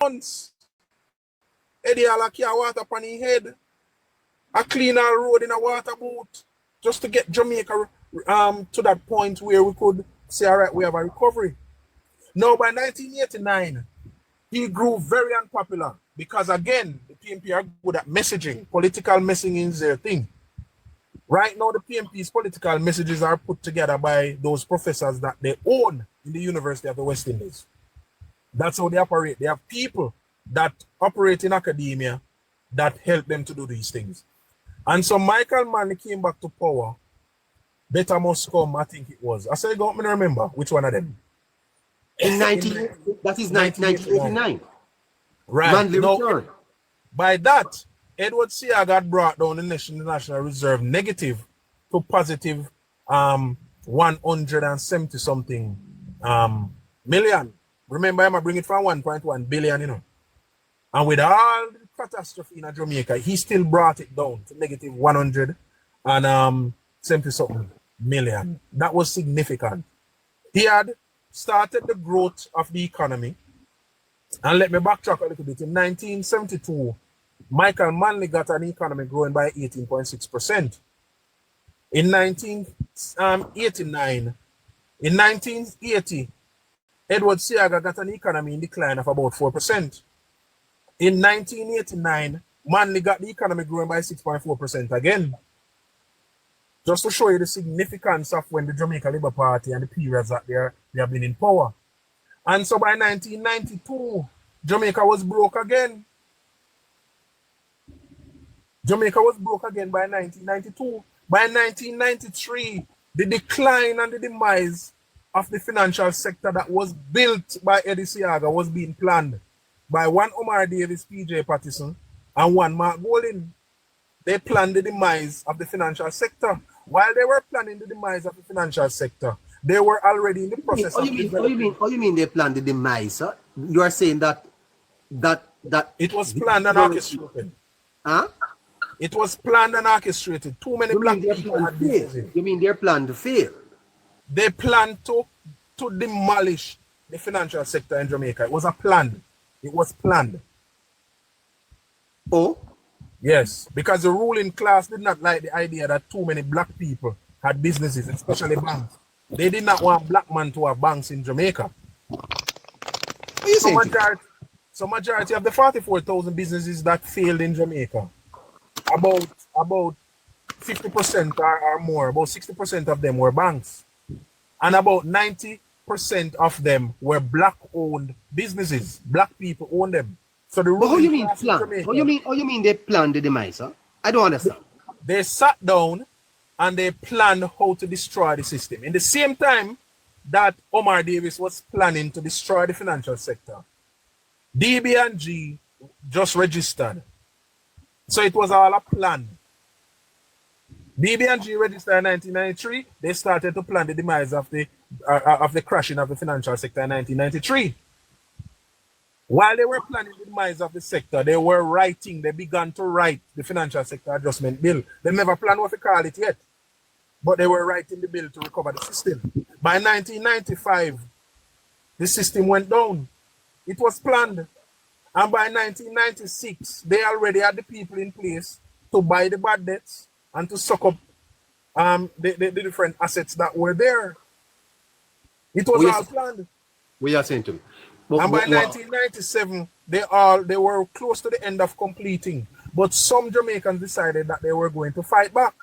months. Eddie Ala carry water upon his head. A cleaner road in a water boat. Just to get Jamaica to that point where we could say, all right, we have a recovery. Now, by 1989, he grew very unpopular because, again, the PNP are good at messaging. Political messaging is their thing. Right now, the PNP's political messages are put together by those professors that they own in the University of the West Indies. That's how they operate. They have people that operate in academia that help them to do these things. And so Michael Manley came back to power. Better Must Come, I think it was. I said, I don't remember which one of them. That is 1989. Right. Manley returned. By that, Edward Seaga had brought down the National Reserve negative to positive 170 something million. Remember, I'm bring it from 1.1 billion, you know. And with all the catastrophe in Jamaica, he still brought it down to negative 170 something million. That was significant. He had started the growth of the economy. And let me backtrack a little bit. In 1972, Michael Manley got an economy growing by 18.6%. In 1980, Edward Seaga got an economy in decline of about 4%. In 1989, Manley got the economy growing by 6.4% again. Just to show you the significance of when the Jamaica Labour Party and the periods that they have been in power. And so by 1992, Jamaica was broke again. Jamaica was broke again by 1992. By 1993, the decline and the demise of the financial sector that was built by Eddie Seaga was being planned by one Omar Davis, PJ Patterson, and one Mark Golding. They planned the demise of the financial sector. While they were planning the demise of the financial sector, they were already in the process of developing. You mean they planned the demise, sir? You are saying that it was planned and orchestrated. Huh? It was planned and orchestrated. Too many black people had businesses. You mean their plan to fail? They planned to demolish the financial sector in Jamaica. It was a plan. It was planned. Oh? Yes, because the ruling class did not like the idea that too many black people had businesses, especially banks. They did not want black men to have banks in Jamaica. So majority of the 44,000 businesses that failed in Jamaica, about 50% or more, about 60% of them were banks. And about 90% of them were black-owned businesses. Black people own them. So the how you mean plan? How you mean they planned the demise, huh? I don't understand. They sat down and they planned how to destroy the system. In the same time that Omar Davis was planning to destroy the financial sector, DB&G just registered. So it was all a plan. DB&G registered in 1993. They started to plan the demise of the crashing of the financial sector in 1993. While they were planning the demise of the sector, they began to write the Financial Sector Adjustment Bill. They never planned what to call it yet, but they were writing the bill to recover the system. By 1995, the system went down. It was planned. And by 1996, they already had the people in place to buy the bad debts and to suck up the different assets that were there. It was all planned. We are saying to me. And by 1997, they were close to the end of completing. But some Jamaicans decided that they were going to fight back.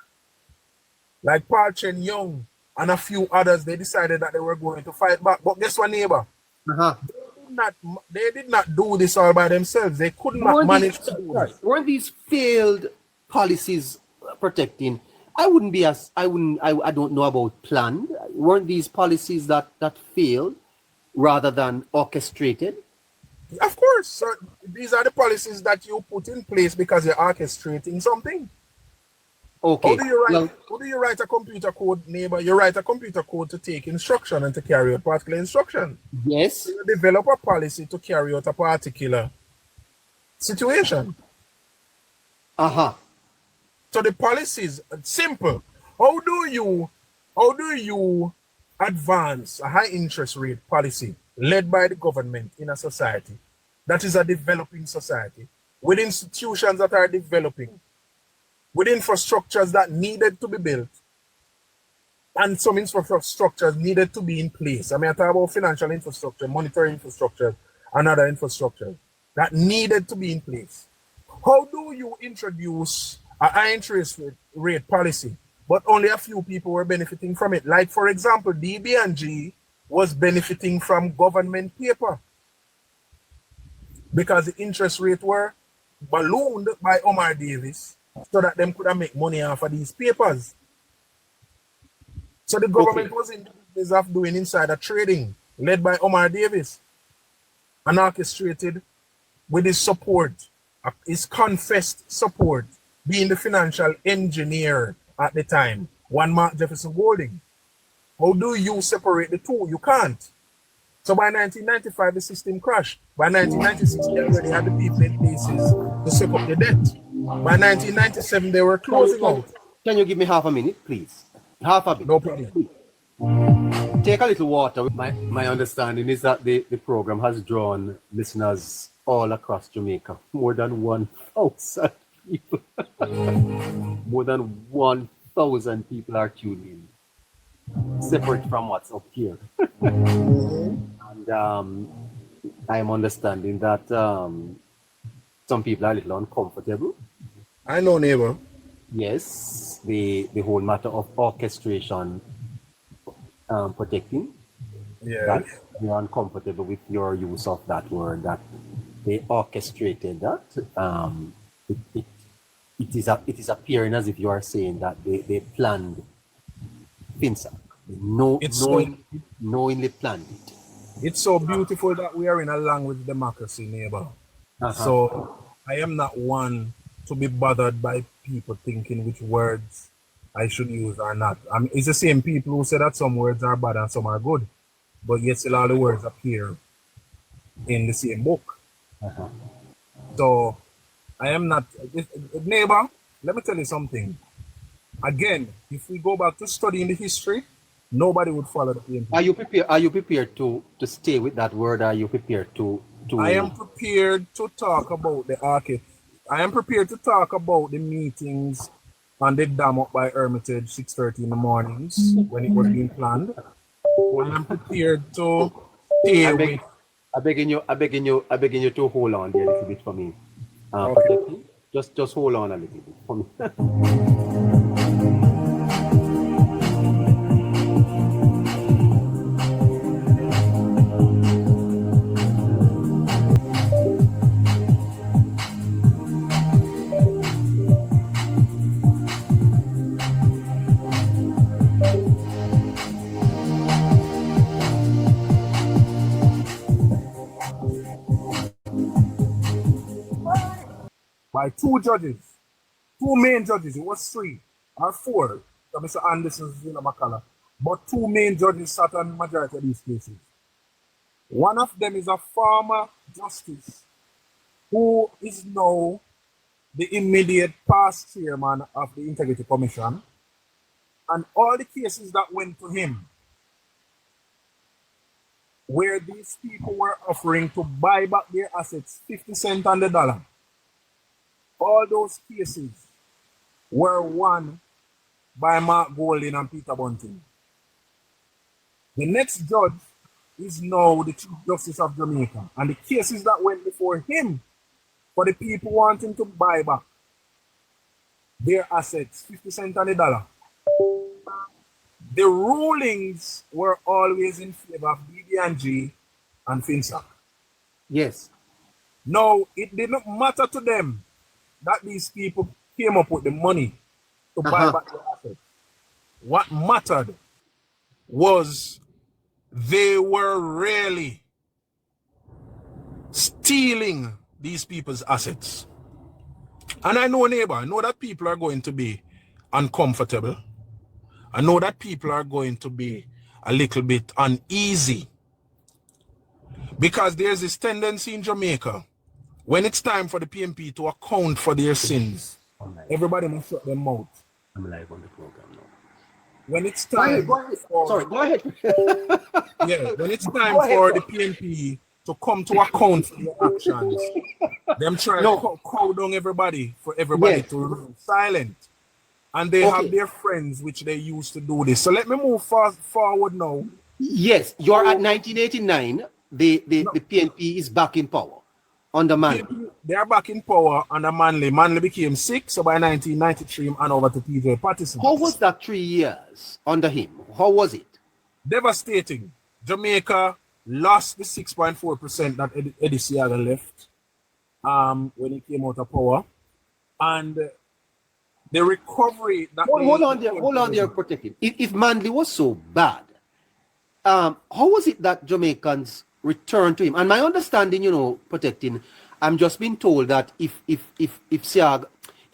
Like Paul Chen Young and a few others, they decided that they were going to fight back. But guess what, neighbor? They did not do this all by themselves. They could not manage to do this. Weren't these failed policies protecting? I don't know about planned. Weren't these policies that failed rather than orchestrated? Of course. So these are the policies that you put in place because you're orchestrating something. Okay. How do you write a computer code, neighbor? You write a computer code to take instruction and to carry out particular instruction. Yes. So you develop a policy to carry out a particular situation. So the policies are simple. How do you advance a high interest rate policy led by the government in a society that is a developing society, with institutions that are developing, with infrastructures that needed to be built, and some infrastructures needed to be in place. I mean, I talk about financial infrastructure, monetary infrastructure, and other infrastructure that needed to be in place. How do you introduce a high interest rate policy, but only a few people were benefiting from it? Like, for example, DB&G was benefiting from government paper because the interest rate were ballooned by Omar Davis so that them could make money off of these papers. So the government was in the business of doing insider trading, led by Omar Davis, and orchestrated with his support, his confessed support, being the financial engineer at the time, one Mark Jefferson Golding. How do you separate the two? You can't. So by 1995, the system crashed. By 1996, they already had the people in places to set up the debt. By 1997, they were closing out. Can you give me half a minute, please? Half a minute. No problem. Take a little water. My understanding is that the program has drawn listeners all across Jamaica. More than 1,000 people. More than 1,000 people are tuned in. Separate from what's up here. And I'm understanding that some people are a little uncomfortable. I know, neighbor. Yes, the whole matter of orchestration protecting. Yeah. You're uncomfortable with your use of that word, that they orchestrated that. It is appearing as if you are saying that they planned FINSA. Knowingly planned it. It's so beautiful that we are in a language democracy, neighbor. So I am not one to be bothered by people thinking which words I should use or not. It's the same people who say that some words are bad and some are good, but yet still all the words appear in the same book. So I am not, neighbor, let me tell you something. Again, if we go back to studying the history, nobody would follow the PNP. Are you prepared to stay with that word? Are you prepared to I am prepared to talk about the archive. I am prepared to talk about the meetings on the dam up by Hermitage 6:30 in the mornings when it was being planned. I am prepared to stay with. I begging you to hold on there a little bit for me. Okay. Just hold on a little bit for me. By two judges, two main judges. It was 3 or 4. So Mr. Anderson's in Makala. But 2 main judges sat on the majority of these cases. One of them is a former justice who is now the immediate past chairman of the Integrity Commission. And all the cases that went to him, where these people were offering to buy back their assets 50 cents on the dollar, all those cases were won by Mark Golding and Peter Bunting. The next judge is now the Chief Justice of Jamaica. And the cases that went before him for the people wanting to buy back their assets, 50 cents on the dollar, the rulings were always in favor of BB&G and FINSA. Yes. Now, it did not matter to them that these people came up with the money to buy back their assets. What mattered was they were really stealing these people's assets. And I know, neighbor, I know that people are going to be uncomfortable. I know that people are going to be a little bit uneasy because there's this tendency in Jamaica. When it's time for the PNP to account for their sins, everybody must shut their mouth. I'm live on the program now. When it's time go ahead. Sorry, go ahead. Yeah, when it's time for the PNP to come to account for their actions. Them try to cow down everybody for everybody to remain silent. And they have their friends which they use to do this. So let me move forward now. Yes, you're at 1989. The PNP is back in power under Manley. They are back in power under Manley. Manley became sick, so by 1993, and over to PJ Patterson. How was that 3 years under him? How was it? Devastating. Jamaica lost the 6.4% that Eddie Seaga left when he came out of power. And the recovery that hold on there, protective. If Manley was so bad, how was it that Jamaicans returned to him? And my understanding, protecting, I'm just being told that if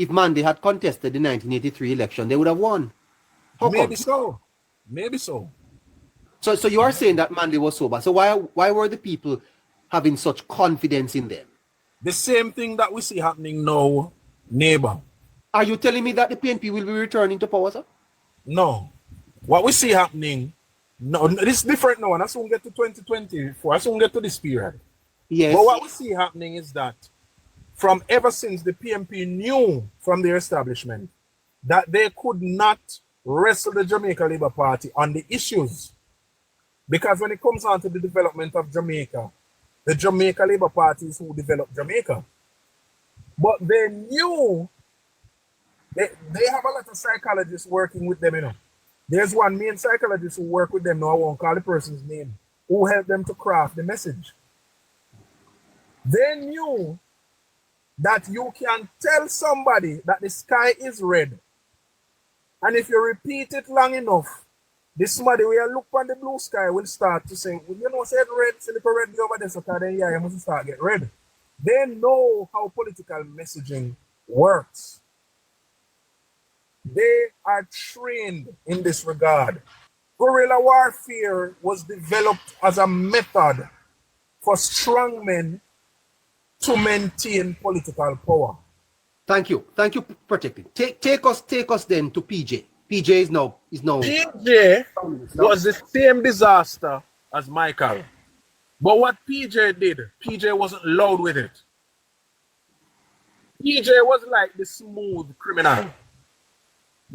Manley had contested the 1983 election, they would have won. Maybe so. Maybe so. So you are saying that Manley was so bad. So why were the people having such confidence in them? The same thing that we see happening now, neighbor. Are you telling me that the PNP will be returning to power, sir? No. What we see happening, no, this is different now, and I soon get to 2024. I soon get to this period. Yes. But what we see happening is that from ever since the PNP knew from their establishment that they could not wrestle the Jamaica Labour Party on the issues. Because when it comes on to the development of Jamaica, the Jamaica Labour Party is who developed Jamaica. But they knew they have a lot of psychologists working with them, There's one main psychologist who work with them, now I won't call the person's name, who helped them to craft the message. They knew that you can tell somebody that the sky is red. And if you repeat it long enough, this somebody where you look on the blue sky will start to say, well, say red, say the red over there, so then you must start get red. They know how political messaging works. They are trained in this regard. Guerrilla warfare was developed as a method for strongmen to maintain political power. Thank you, protecting. Take us then to PJ. PJ is now. PJ was the same disaster as Michael, but what PJ did, PJ wasn't loud with it. PJ was like the smooth criminal.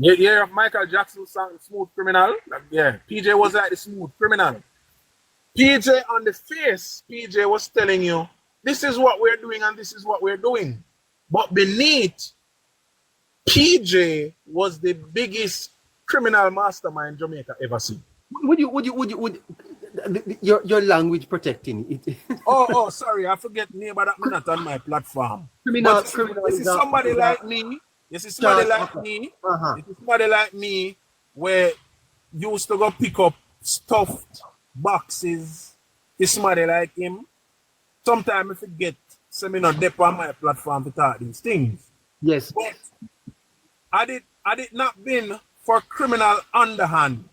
You hear of Michael Jackson's song Smooth Criminal? Yeah, PJ was like the smooth criminal. PJ on the face, PJ was telling you, this is what we're doing and this is what we're doing. But beneath, PJ was the biggest criminal mastermind Jamaica ever seen. Would your language protecting it? oh, sorry, I forget name, but I'm not on my platform. Criminal this is somebody like me. This is somebody like me. This is somebody like me where used to go pick up stuffed boxes. It's somebody like him. Sometimes I forget seminar dep on my platform to talk these things. Yes. But I did not been for criminal underhand,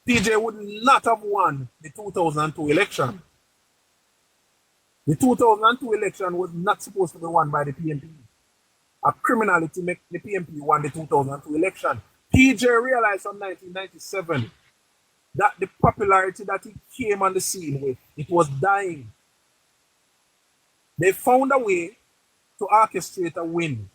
PJ would not have won the 2002 election. The 2002 election was not supposed to be won by the PNP. A criminality make the PNP won the 2002 election. PJ realized from 1997 that the popularity that he came on the scene with, it was dying. They found a way to orchestrate a win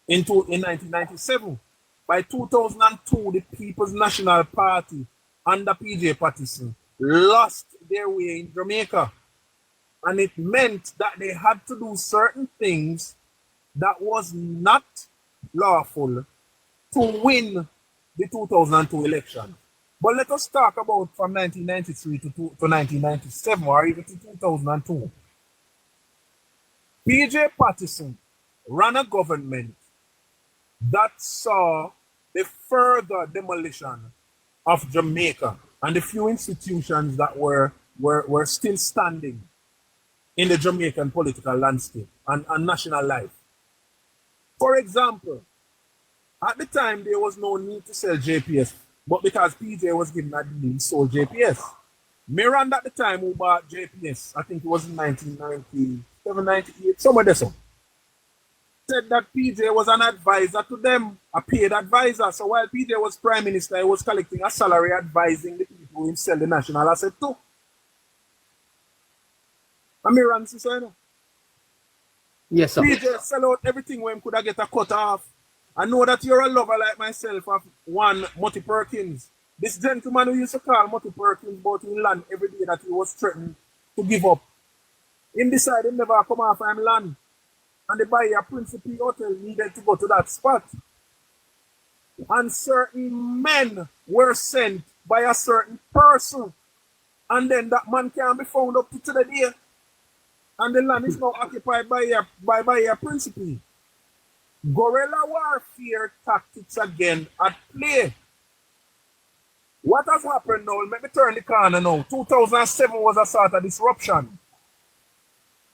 in 1997. By 2002, the People's National Party under PJ Patterson lost their way in Jamaica. And it meant that they had to do certain things that was not lawful to win the 2002 election. But let us talk about from 1993 to 1997 or even to 2002. PJ Patterson ran a government that saw the further demolition of Jamaica and the few institutions that were still standing in the Jamaican political landscape and national life. For example, at the time there was no need to sell JPS, but because PJ was given a deal, he sold JPS. Miranda at the time who bought JPS, I think it was in 1997, 98, somewhere there. So said that PJ was an advisor to them, a paid advisor. So while PJ was prime minister, he was collecting a salary advising the people who sell the national asset too. Amiran, sister. Yes, sir. PJ sell out everything when could I get a cut off. I know that you're a lover like myself of one Mutty Perkins. This gentleman who used to call Mutty Perkins bought in land every day that he was threatened to give up. Him decided never come off him land. And the buyer Principe Hotel needed to go to that spot. And certain men were sent by a certain person. And then that man can be found up to today. And the land is now occupied by a Principe. Guerrilla warfare tactics again at play. What has happened now? Let me turn the corner now. 2007 was a sort of disruption.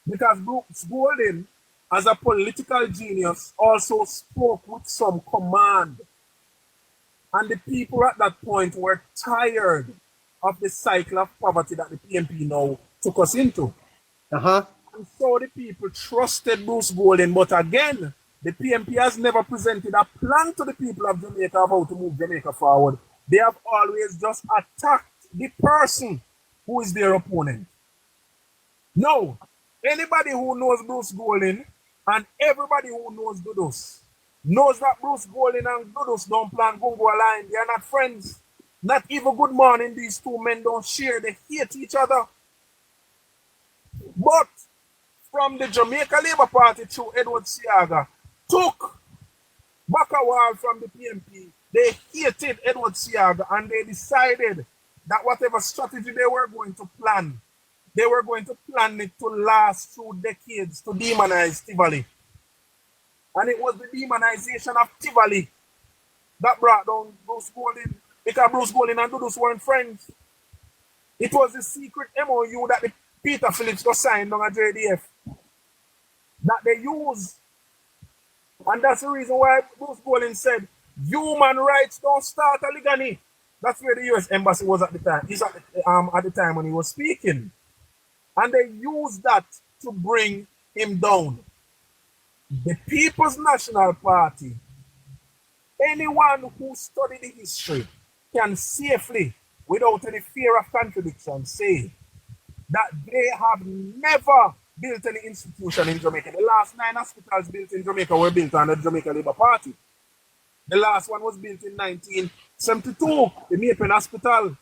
Because Bruce Golding, as a political genius, also spoke with some command. And the people at that point were tired of the cycle of poverty that the PNP now took us into. And so the people trusted Bruce Golding, but again, the PNP has never presented a plan to the people of Jamaica of how to move Jamaica forward. They have always just attacked the person who is their opponent. No, anybody who knows Bruce Golding and everybody who knows Dudus knows that Bruce Golding and Dudus don't plan Gungo line. They are not friends. Not even good morning, these two men don't share. They hate each other. But from the Jamaica Labour Party through Edward Seaga took back a wall from the PNP. They hated Edward Seaga and they decided that whatever strategy they were going to plan, they were going to plan it to last through decades to demonize Tivoli. And it was the demonization of Tivoli that brought down Bruce Golding, because Bruce Golding and Dudus weren't friends. It was the secret MOU that the Peter Phillips got signed on a JDF that they used. And that's the reason why Bruce Golding said, human rights don't start a ligani. That's where the US Embassy was at the time. He's at the time when he was speaking. And they used that to bring him down. The People's National Party, anyone who studied the history can safely, without any fear of contradiction, say that they have never built any institution in Jamaica. The last 9 hospitals built in Jamaica were built under the Jamaica Labour Party. The last one was built in 1972, the Maypen Hospital.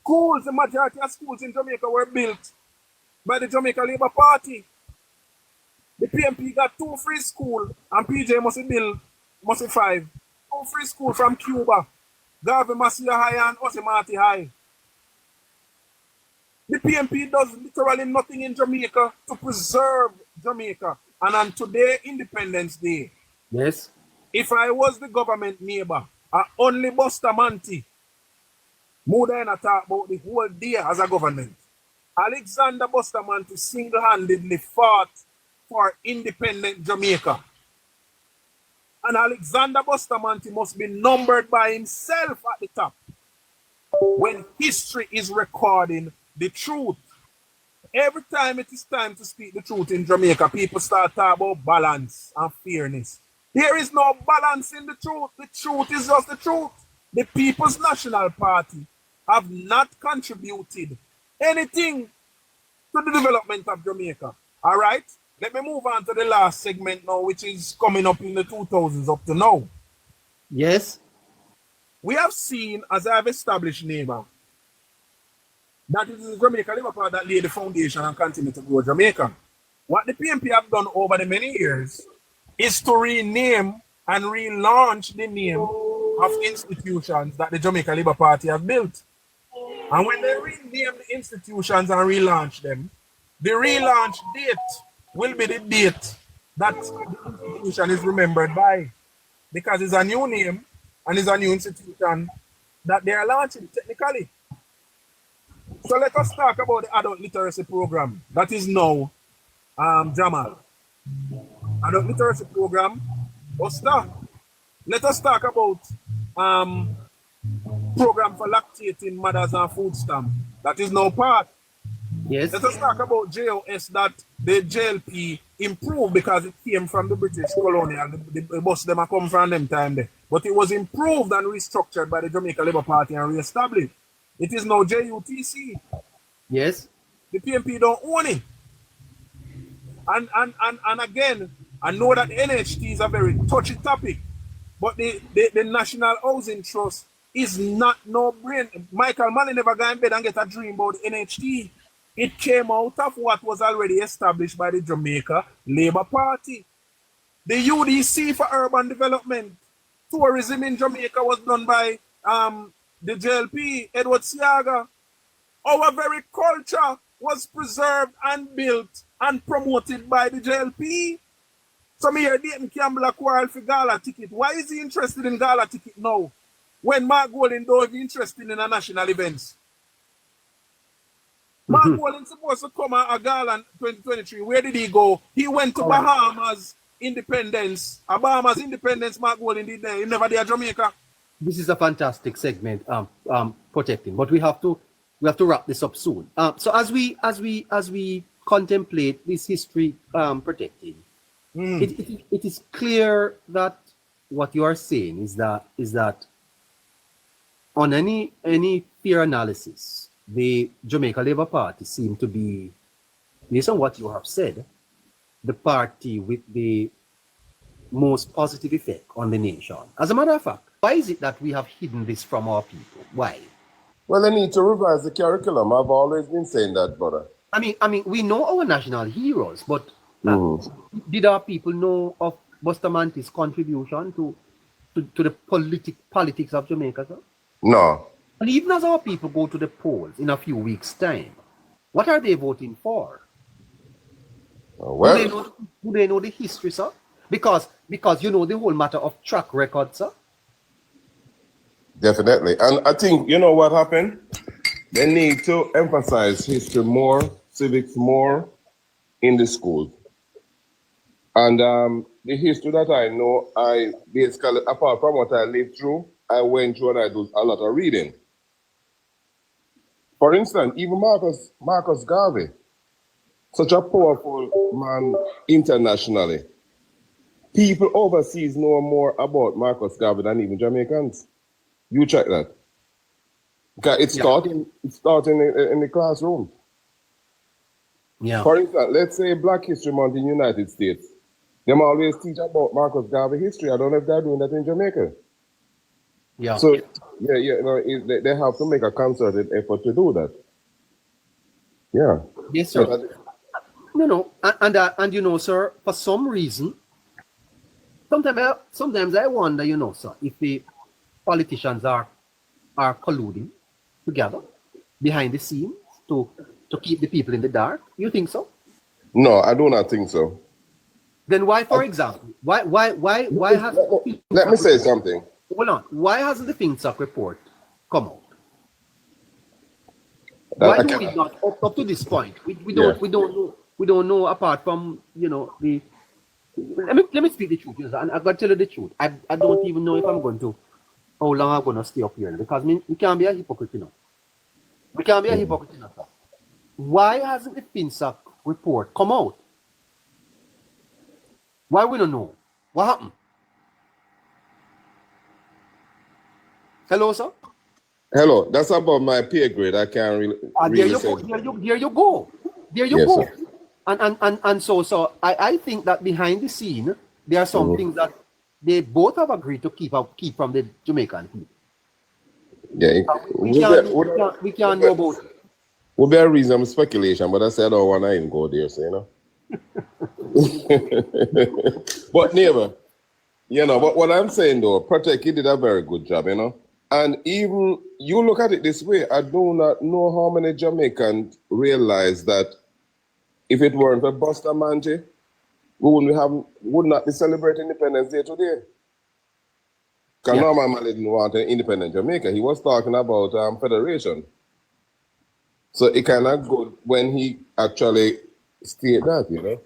Schools, the majority of schools in Jamaica were built by the Jamaica Labour Party. The PNP got 2 free schools and PJ must be 5. 2 free schools from Cuba, Garvey Masia High and Osemati High. The PNP does literally nothing in Jamaica to preserve Jamaica. And on today, Independence Day, yes, if I was the government neighbor, I only Bustamante, more than I talk about the whole day as a government. Alexander Bustamante single-handedly fought for independent Jamaica. And Alexander Bustamante must be numbered by himself at the top when history is recording the truth. Every time it is time to speak the truth in Jamaica, people start talking about balance and fairness. There is no balance in the truth. The truth is just the truth. The People's National Party have not contributed anything to the development of Jamaica. All right? Let me move on to the last segment now, which is coming up in the 2000s up to now. yes, We have seen, as I have established, neighbor, that it is the Jamaica Labour Party that laid the foundation and continue to grow Jamaica. What the PNP have done over the many years is to rename and relaunch the name of institutions that the Jamaica Labour Party have built. And when they rename the institutions and relaunch them, the relaunch date will be the date that the institution is remembered by, because it's a new name and it's a new institution that they are launching technically. So let us talk about the adult literacy program that is now Jamal. Adult literacy program, Osta. Let us talk about program for lactating mothers and food stamp that is now part. yes, Let us talk about JOS that the JLP improved because it came from the British colonial. The bus them are come from them time there. But it was improved and restructured by the Jamaica Labour Party and re-established. It is now JUTC. yes, The PNP don't own it. And again, I know that the NHT is a very touchy topic, but the National Housing Trust is not no brain. Michael Manley never got in bed and get a dream about the NHT. It came out of what was already established by the Jamaica Labour Party. The UDC for urban development. Tourism in Jamaica was done by the JLP, Edward Siaga. Our very culture was preserved and built and promoted by the JLP. Some here Dayton Campbell a quarrel for gala ticket. Why is he interested in gala ticket now? When Mark Golding don't be interested in a national events. Mark Golding supposed to come at a gala in 2023. Where did he go? He went to Bahamas Independence. Bahamas Independence Mark Golding did there. He never did Jamaica. This is a fantastic segment, protecting, but we have to wrap this up soon. So as we contemplate this history protecting, it is clear that what you are saying is that on any peer analysis, the Jamaica Labour Party seem to be, based on what you have said, the party with the most positive effect on the nation. As a matter of fact, why is it that we have hidden this from our people? Why? Well, they need to revise the curriculum. I've always been saying that, brother. I mean, we know our national heroes, but did our people know of Bustamante's contribution to the politics of Jamaica, sir? No. And even as our people go to the polls in a few weeks' time, what are they voting for? Well, do they know the history, sir? Because you know the whole matter of track record, sir. definitely. And I think, you know what happened? They need to emphasize history more, civics more in the schools. And the history that I know, I basically, apart from what I lived through, I went through and I do a lot of reading. For instance, even Marcus Garvey, such a powerful man internationally. People overseas know more about Marcus Garvey than even Jamaicans. You check that. Okay, it's starting in the classroom. Yeah. For instance, let's say Black History Month in the United States. Them always teach about Marcus Garvey history. I don't know if they're doing that in Jamaica. Yeah. So they have to make a concerted effort to do that. Yeah. Yes, sir. No, and you know, sir, for some reason, sometimes I wonder, you know, sir, if the politicians are colluding together behind the scenes to keep the people in the dark. You think so? No, I do not think so. Then why, for example, why has let me say something. Hold on. Why hasn't the FinSoc report come out? Why do we not up to this point? We don't know apart from, you know, the let me speak the truth, yes, and I've got to tell you the truth. I don't even know if I'm going to how long I'm gonna stay up here because we can't be a hypocrite enough. We can't be a hypocrite enough. Why hasn't the FinSoc report come out? Why we don't know? What happened? Hello, sir? Hello, that's about my pay grade. I can't really, there you go. There you go. Sir. And so I think that behind the scene there are some things that they both have agreed to keep from the Jamaican people. Yeah, we can't know about it. Would be a reasonable speculation, but I said I don't want to even go there, so you know. But never, you know. But what I'm saying though, Protect, he did a very good job, you know. And even you look at it this way, I do not know how many Jamaicans realize that if it weren't for Bustamante, we would not be celebrating Independence Day today. Because Norman Malley didn't want an independent Jamaica. He was talking about federation. So it kind of good when he actually stated that, you know.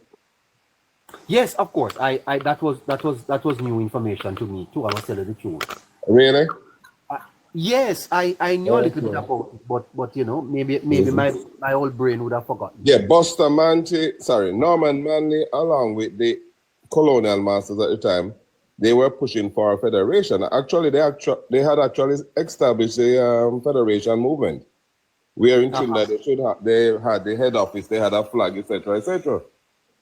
Yes, of course. I that was new information to me too. I must tell you the truth. Really? Yes, I knew a little bit about it, but you know, maybe my old brain would have forgotten. Yeah, Norman Manley, along with the colonial masters at the time, they were pushing for a federation. Actually, they had actually established a federation movement. Where in Trinidad they had the head office, they had a flag, etc., etc.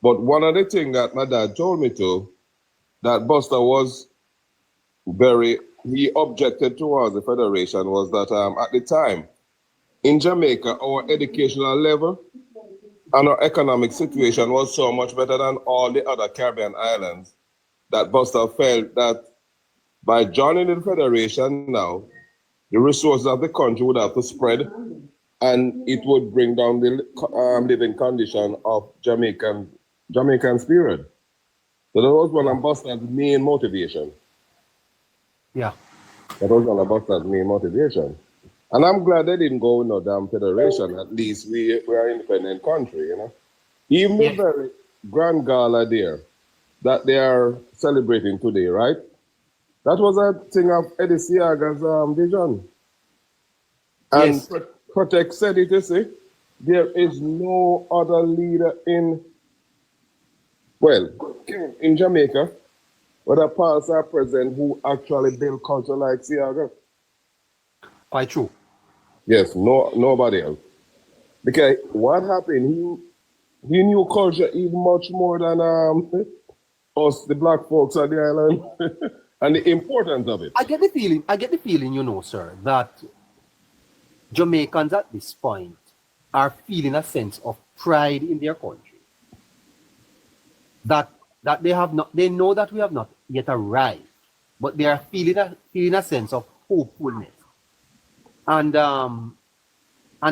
But one of the things that my dad told me to, that Buster was he objected towards the federation was that at the time in Jamaica, our educational level and our economic situation was so much better than all the other Caribbean islands that Buster felt that by joining the federation now, the resources of the country would have to spread and it would bring down the living condition of Jamaicans period. So that was one of Buster's main motivation. Yeah. That was one of Buster's main motivation. And I'm glad they didn't go with no damn federation. At least we are an independent country, you know. Even the very grand gala there that they are celebrating today, right? That was a thing of Eddie Siaga's vision. And Protect said it, you see, there is no other leader in Jamaica, whether past or present, who actually build culture like Siaga. Quite true. Yes, nobody else. Because what happened, he knew culture even much more than us, the black folks on the island, and the importance of it. I get the feeling, you know, sir, that Jamaicans at this point are feeling a sense of pride in their country. That they know that we have not yet arrived, but they are feeling a sense of hopefulness. And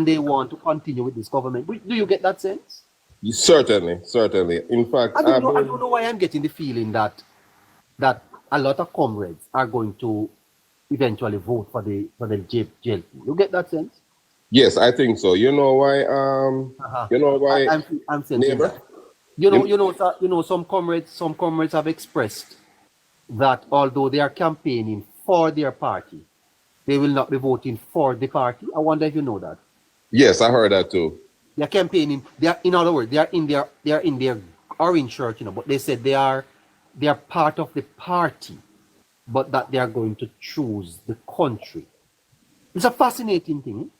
they want to continue with this government. Do you get that sense? Certainly. In fact, I don't know why I'm getting the feeling that a lot of comrades are going to eventually vote for the JLP. You get that sense? Yes, I think so. You know why? You know why? I'm sensing that. You know, some comrades have expressed that although they are campaigning for their party, they will not be voting for the party. I wonder if you know that. Yes, I heard that too. They are campaigning. In other words, they are in their orange shirt, you know, but they said they are part of the party, but that they are going to choose the country. It's a fascinating thing.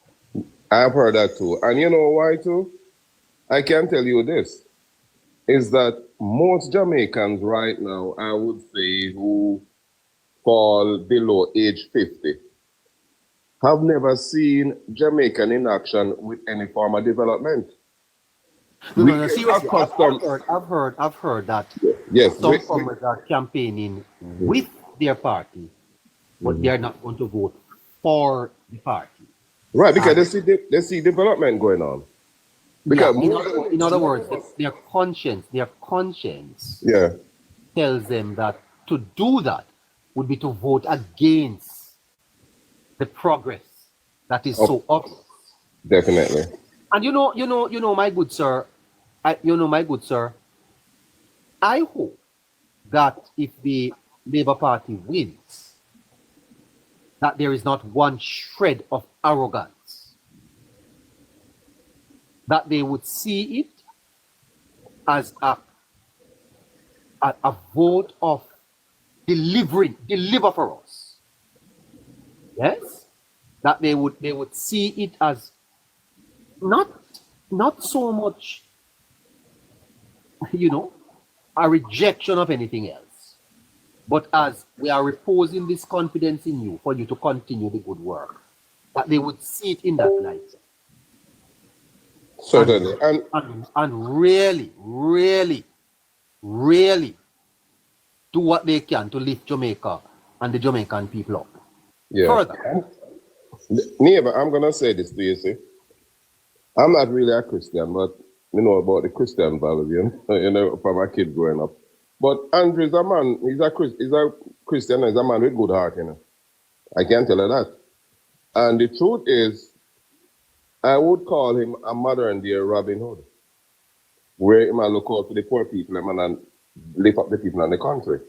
I've heard that too. And you know why too? I can tell you this, is that most Jamaicans right now, I would say, who fall below age 50, have never seen Jamaican in action with any form of development. No, seriously, I've heard that some comrades are campaigning with their party, but they are not going to vote for the party. Right, because they see development going on. Because in other words, their conscience tells them that to do that would be to vote against the progress that is so obvious. Definitely. And you know, my good sir, I hope that if the Labour Party wins, that there is not one shred of arrogance, that they would see it as a vote of deliver for us. Yes? That they would see it as not so much, you know, a rejection of anything else, but as we are reposing this confidence in you for you to continue the good work, that they would see it in that light. Certainly. And really, really, really do what they can to lift Jamaica and the Jamaican people up. Yeah. Further. Neighbor, I'm going to say this to you, see. I'm not really a Christian, but you know about the Christian values, you know, from a kid growing up. But Andrew is a man, he's a Christian, he's a man with good heart, you know. I can tell you that. And the truth is, I would call him a modern day Robin Hood, where he might look out for the poor people and lift up the people in the country.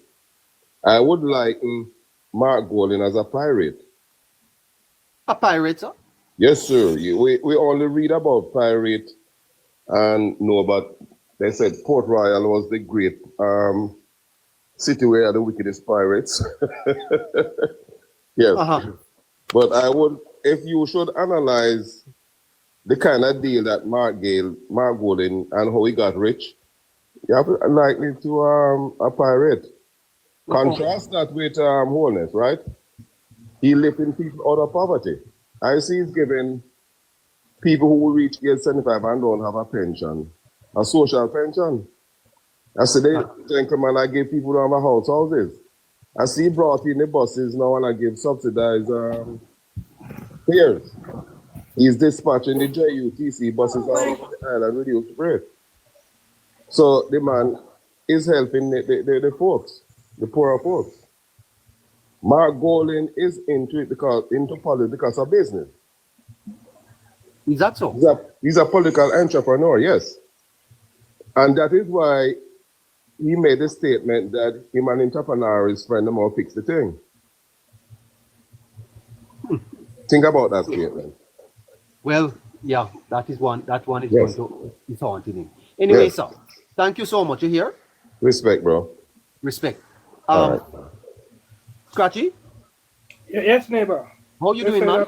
I would like Mark Golding as a pirate. A pirate, sir? Yes, sir. We only read about pirate and know about, they said Port Royal was the great city where the wickedest pirates. Yes. But I would, if you should analyze the kind of deal that Mark Golding, and how he got rich, you have likely to a pirate. Contrast that with Holness, right? He lifting people out of poverty. I see he's giving people who reach age 75 and don't have a pension, a social pension. I see the gentleman I give people who don't have houses. I see he brought in the buses now and I give subsidized fares. He's dispatching the JUTC buses all over the island reduced rate. So the man is helping the folks, the poorer folks. Mark Golding is into politics because of business. Is that so? He's a political entrepreneur, yes. And that is why he made a statement that him and entrepreneur is friend and fix the thing. Think about that statement. Well, yeah, that one is Yes. going to is haunting him. Anyway, Yes. sir, thank you so much. You hear? Respect, bro. Respect. All right. Scratchy, Yes, neighbor. how you doing, man?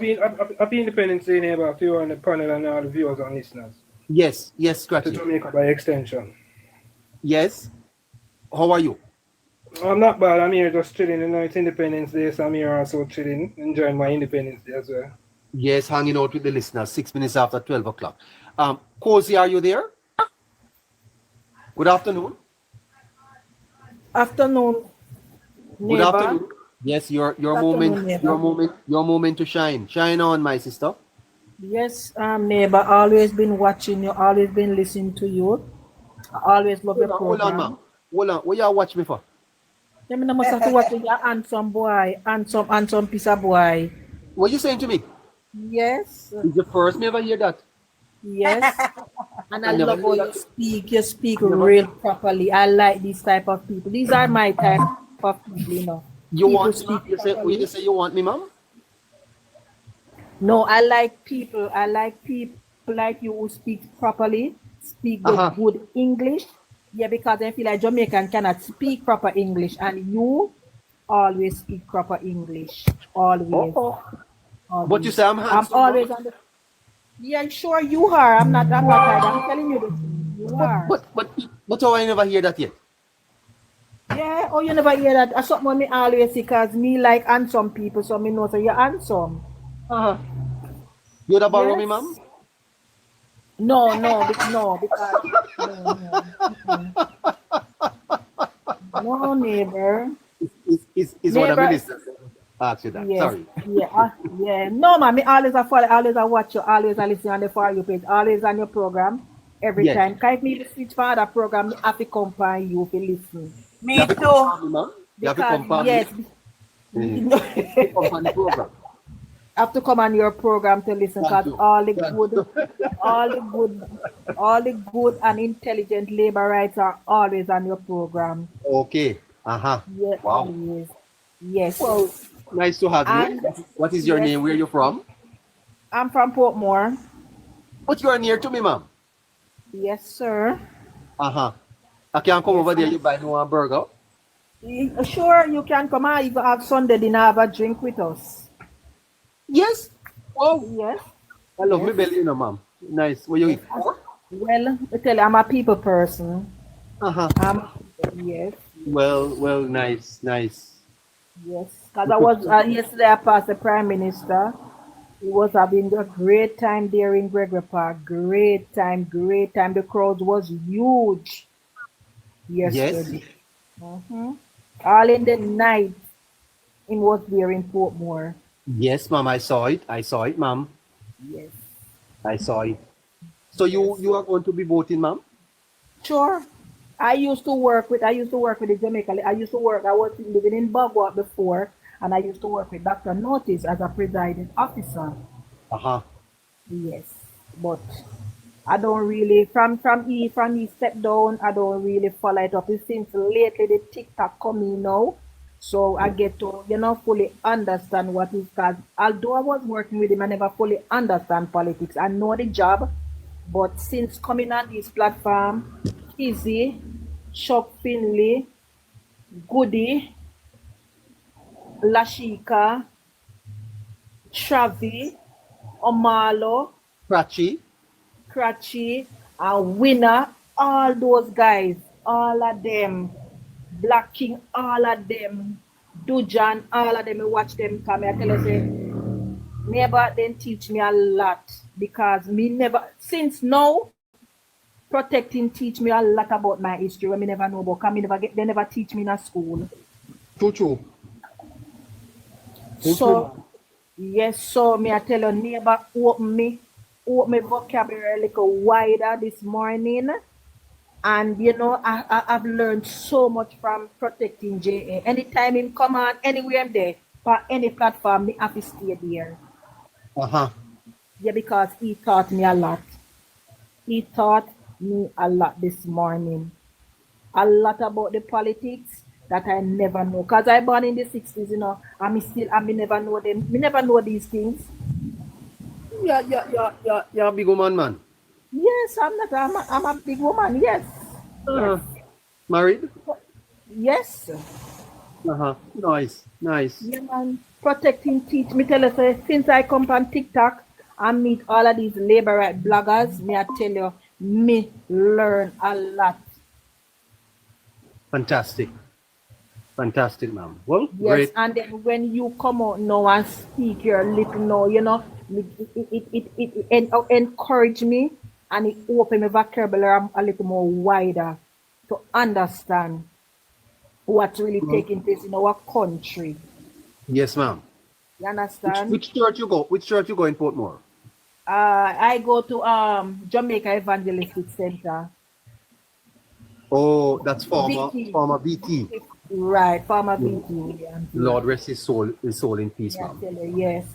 Happy Independence Day, neighbor, to you on the panel and all the viewers and listeners. Yes, To Scratchy. Jamaica by extension. Yes. How are you? I'm not bad. I'm here just chilling. You know, it's Independence Day, so I'm here also chilling, enjoying my Independence Day as well. Yes, hanging out with the listeners, 6 minutes after 12 o'clock. Cozy, are you there? Good afternoon. Afternoon, Good neighbor. afternoon. Yes, your Afternoon, neighbor. your moment to shine. Shine on, my sister. Yes, neighbor. Always been watching you. Always been listening to you. I always love your Hold on, program. ma'am. Hold on. What y'all watch me for? I mean, I must have to watch your handsome boy, handsome piece of boy. What you saying to me? Yes, It's the first me ever hear that. yes. And I I never love how knew you that. speak. You speak Never- real properly. I like this type of people. These are my type of people, you know. You People want speak me? You say you want me, ma'am? No, I like people. I like people like you who speak properly, speak the Uh-huh. good English. Yeah, because I feel like Jamaican cannot speak proper English, and you always speak proper English. Always. Oh. Always. But you say I'm handsome, always ma'am. on the. Yeah, sure you are. I'm not hiding. I'm telling you the truth. You are. But how I never hear that yet? Yeah. Oh, you never hear that. That's something me always see, cause me like handsome people, so me know so you're handsome. Uh-huh. You would borrow me, Yes. ma'am? No, because no. No, neighbor. Is what Neighbor. I'm listening. Ask you that. Yes. Sorry. Yeah. No, man. Me always a follow, always a watch you, always a listen on the For You page, always on your program. Every Yes. time. Can me switch for other program, me have to accompany you to listen. You have to come me, ma'am. You have to Because come for yes, me. Come on the program. have to come on your program to listen Thank because you. all the good and intelligent labor rights are always on your program. Okay. Uh-huh. Yeah, Wow. always. Yes. Well, nice to have And- you. What is your yes. name? Where you from? I'm from Portmore. But you are near to me, ma'am. Yes, sir. Uh-huh. I can come Yes, over there, I'm- you buy me one burger. Sure, you can come out if you have Sunday dinner, have a drink with us. Yes. Oh, Yes. I love me Yes. belly, you know, ma'am. Nice. Where you eat? Well, I tell you, I'm a people person. Uh-huh. Yes, Well, nice. yes. Because I was yesterday, I passed the Prime Minister. He was having a great time there in Gregory Park. Great time. The crowd was huge yesterday. Mhm. All in the night, it was there in Portmore. Yes, ma'am. I saw it, ma'am. Yes. I saw it. So you are going to be voting, ma'am? Sure. I used to work with the Jamaica. I was living in Bagua before, and I used to work with Dr. Notice as a presiding officer. Uh-huh. Yes. But I don't really from he step down, I don't really follow it up. It seems lately the TikTok coming now. So I get to, fully understand what is because although I was working with him, I never fully understand politics. I know the job, but since coming on this platform, Kizzy, Chuck Finley, Goody, Lashika, Travi, Omalo, Prachi. Scratchy, and Winner, all those guys, all of them, Black King, all of them, Dujan, all of them, I watch them come. I tell you, say, never then teach me a lot because me never, since now, protecting teach me a lot about my history when me never know about, because me never get, they never teach me in a school. True. So, yes, so me I tell you, neighbor open my vocabulary a little wider this morning. And you know, I've learned so much from protecting JA. Anytime him come on, anywhere I'm there, for any platform, me have to stay there. Yeah, because he taught me a lot. He taught me a lot this morning. A lot about the politics that I never know. Because I born in the 60s, you know, and me never know them. Me never know these things. Yeah, big woman, man. Yes, I'm a big woman, yes. Married? Yes. Nice. Yeah, man. Protecting teach me tell you, say, since I come on TikTok and meet all of these labor right bloggers, me I tell you, me learn a lot. Fantastic, ma'am. Well, Yes, great. and then when you come out now and speak your little now, you know, it encourage me and it open my vocabulary a little more wider to understand what's really taking place in our country. Yes, ma'am. You understand? Which church you go? Which church you go in Portmore? I go to Jamaica Evangelistic Center. Oh, that's BT. former BT. Right, former BT Williams. Lord rest his soul in peace, Yeah, ma'am. tell you, yes.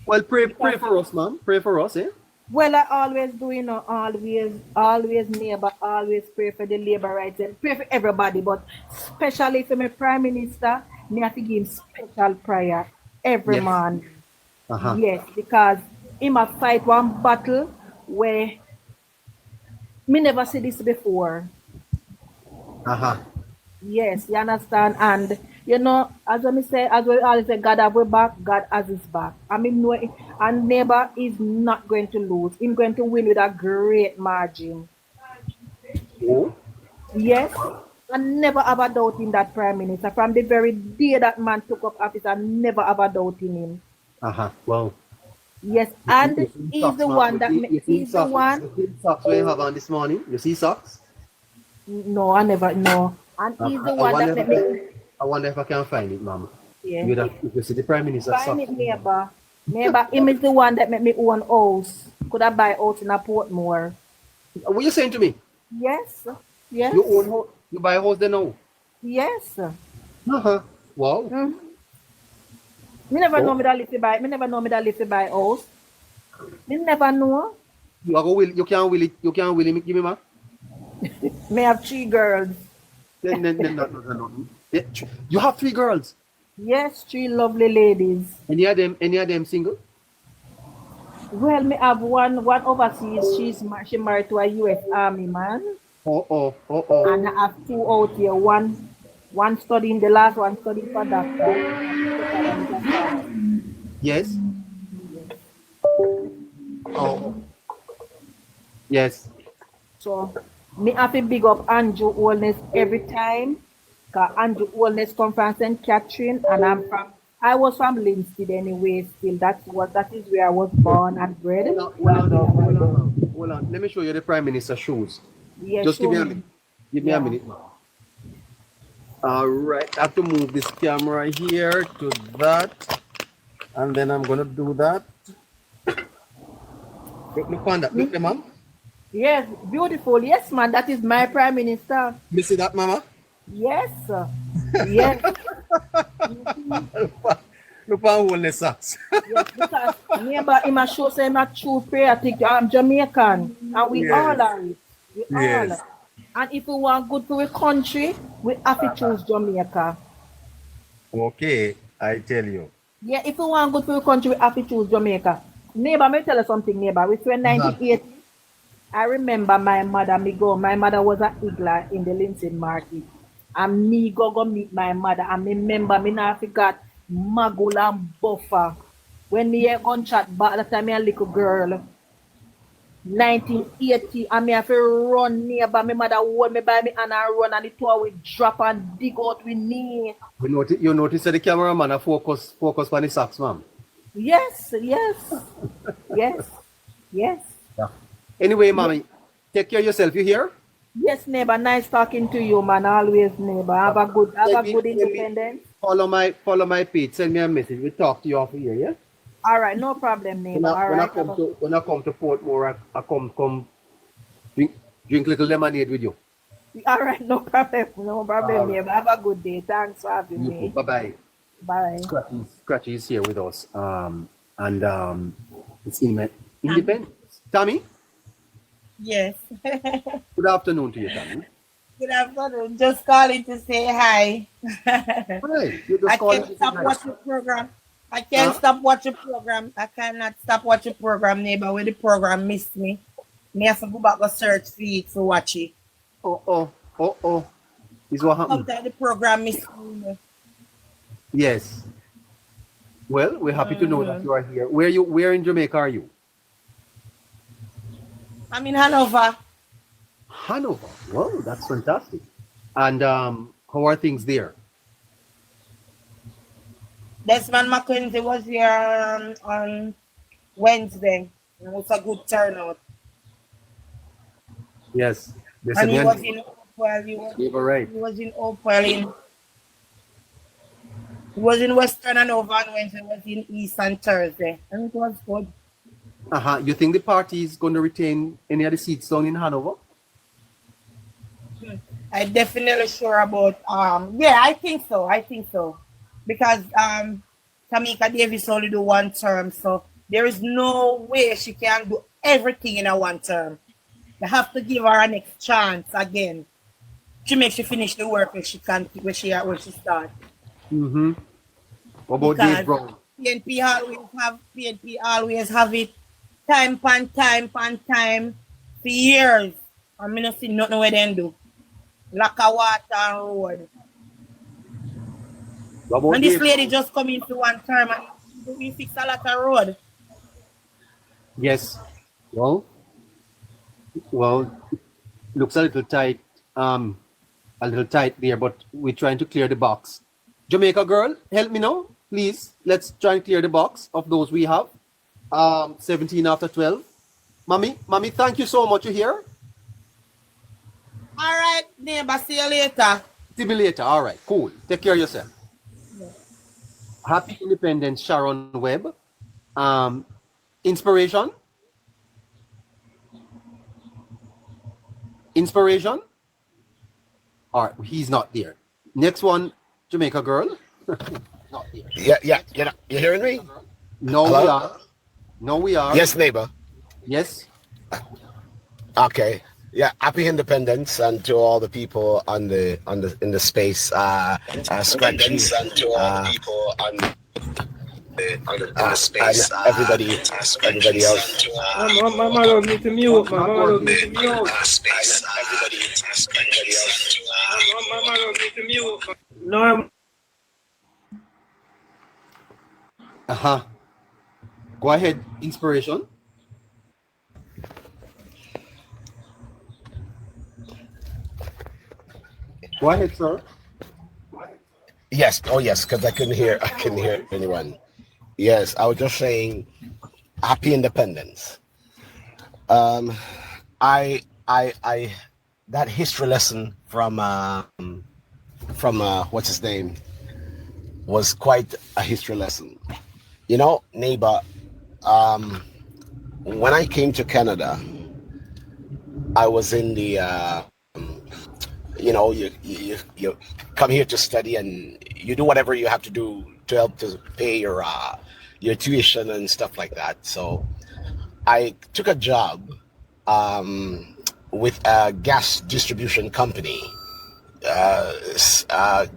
Well, pray for us, ma'am. Pray for us, eh? Well, I always do, you know, always neighbor, always pray for the labor rights and pray for everybody, but especially for my prime minister, me have to give him special prayer every man. Yes, because he must fight one battle where me never see this before. Yes, you understand? And you know, as we say, as we always say, God have our back, God has his back. I mean, no, and neighbor is not going to lose. He's going to win with a great margin. Oh. Yes, I never have a doubt in that prime minister. From the very day that man took up office, I never have a doubt in him. Well. Yes, and he's the one that he's the one. You see socks we have on this morning? You see socks? No, I never know. And he's the one that made me. I wonder if I can find it, ma'am. Yeah. If you see the prime minister Find socks. it, neighbor. Neighbor, him is the one that made me own house. Could I buy house in a Portmore? What you saying to me? Yes. Yes. You own house? You buy a house there now? Yes. Wow. Me never know me that live to buy. Me never know me that live to buy house. Me never know. You can't will it give me, ma? Me have 3 girls. No. You have 3 girls. Yes, 3 lovely ladies. Any of them single? Well, me have one overseas. She married to a U.S. Army man. And I have 2 out here. One studying, the last one studying for doctor. Yes. Yes. So me have to big up Andrew Holness every time. Cause Andrew Holness come from St. Catherine, and I was from Linstead anyway. Still, that is where I was born and bred. Hold on. Let me show you the Prime Minister's shoes. Yeah, just give me a minute. Give me a minute now. All right, I have to move this camera here to that, and then I'm gonna do that. Look on that. Look, the mom. Yes, beautiful. Yes, man. That is my prime minister. You see that, mama? Yes, sir. Yes. Look on Holness socks. Yes, because neighbor, he must show say my true patriotic. I'm Jamaican, and we all are it. We all are. And if we want good for our country, we have to choose Jamaica. Okay, I tell you. Yeah, if we want good for our country, we have to choose Jamaica. Neighbor, let me tell you something, neighbor. We were 1980. I remember my mother, my mother was an Igla in the Linstead market. And me go meet my mother. And me remember, me now forgot Magul and Buffer. When me hear gunshot back, that time me a little girl. 1980, I me have to run neighbor. My mother hold me by me and I run and the tour we drop and dig out with knee. You notice that the cameraman a focus on the socks, ma'am. Yes, yes, yes, yes. Yeah. Anyway, mommy, take care of yourself. You hear? Yes, neighbor. Nice talking to you, man. Always, neighbor. Have a good independence. Follow my page. Send me a message. We talk to you off here, yeah? All right, no problem, neighbor. When I come to Portmore, I come drink little lemonade with you. All right, no problem, neighbor. Have a good day. Thanks for having me. Bye-bye. Bye. Scratchy is here with us. It's independence. Tammy? Yes. Good afternoon to you, Tammy. Good afternoon. Just calling to say hi. Hi. I can't stop watching program. I can't stop watching program. I cannot stop watching program, neighbor. When the program missed me, me have to go back and search feed to watch it. Oh. Is what happened? Sometimes the program missed me. Yes. Well, we're happy to know that you are here. Where in Jamaica are you? I'm in Hanover. Hanover. Wow, that's fantastic. And how are things there? Desmond McKenzie was here on Wednesday. It was a good turnout. Yes. And he was in Oakville. He was in Oakville. He was in Western Hanover on Wednesday. He was in East on Thursday. And it was good. You think the party is going to retain any of the seats down in Hanover? I'm definitely sure about I think so. Because Tamika Davis only do one term, so there is no way she can do everything in a one term. They have to give her a next chance again to make she finish the work where she start. Mm-hmm. What about Dave Brown? PNP always have it time for years. I mean, not see nothing where they do. Lack of water and road. And this lady just come into one term and we fix a lot of road. Yes. Well, looks a little tight there, but we're trying to clear the box. Jamaica girl, help me now, please. Let's try and clear the box of those we have. 17 after 12. Mommy, thank you so much. You here? All right, neighbor, see you later. See me later. All right, cool. Take care of yourself. Yeah. Happy Independence, Sharon Webb. Inspiration? All right, he's not there. Next one, Jamaica girl. Not there. Yeah. You hearing me? No, hello? We are. Yes, neighbor. Yes. Okay. Yeah. Happy Independence and to all the people in the space. Scratchy and to all the people on the space. And everybody else. Mama love me to mute. Mama love me to mute. Space. Everybody else. Mama love me to mute. No. Go ahead, inspiration. Go ahead, sir. Yes. Oh, yes. Because I couldn't hear anyone. Yes, I was just saying, Happy Independence. I that history lesson from what's his name was quite a history lesson. You know, neighbor. When I came to Canada, I was in the you come here to study and you do whatever you have to do to help to pay your tuition and stuff like that. So I took a job with a gas distribution company,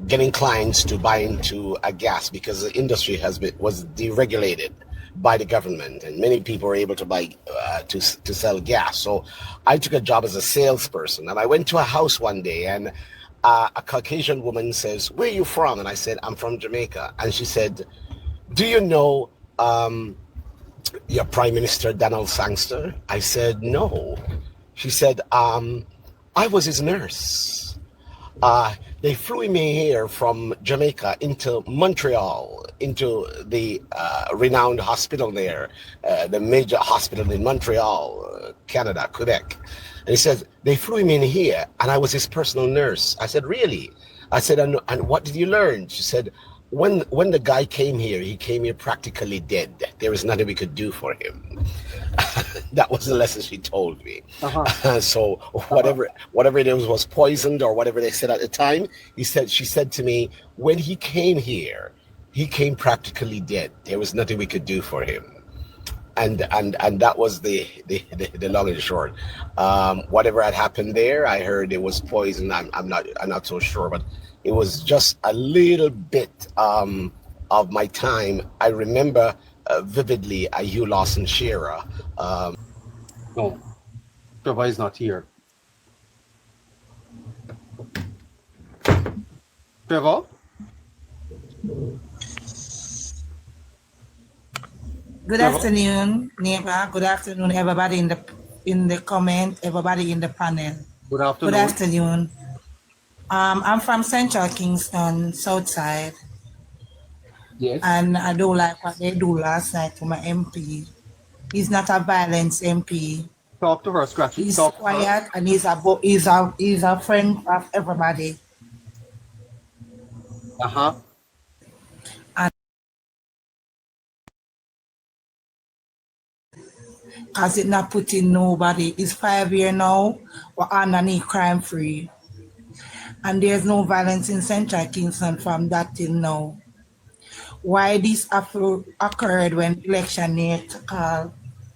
getting clients to buy into a gas because the industry was deregulated by the government, and many people were able to buy to sell gas. So I took a job as a salesperson, and I went to a house one day, and a Caucasian woman says, "Where are you from?" And I said, "I'm from Jamaica." And she said, "Do you know your Prime Minister Donald Sangster? I said, no. She said, I was his nurse. They flew me here from Jamaica into Montreal, into the renowned hospital there, the major hospital in Montreal, Canada, Quebec. And he said, they flew me in here, and I was his personal nurse. I said, really? I said, and what did you learn? She said, when the guy came here, he came here practically dead. There was nothing we could do for him. That was the lesson she told me. So whatever it was poisoned or whatever they said at the time, she said to me, when he came here, he came practically dead. There was nothing we could do for him. And that was the long and short. Whatever had happened there, I heard it was poison. I'm not so sure, but it was just a little bit of my time. I remember vividly a Hugh Lawson Shearer. No, Trevor is not here. Trevor? Good afternoon, neighbor. Good afternoon, everybody in the comment, everybody in the panel. Good afternoon. Good afternoon. I'm from Central Kingston, Southside. Yes. And I don't like what they do last night to my MP. He's not a violence MP. Talk to her, Scratchy. He's Talk quiet and he's a friend of everybody. Because it's not putting nobody. It's 5 years now. We're underneath crime free. And there's no violence in Central Kingston from that till now. Why this occurred when election near to call?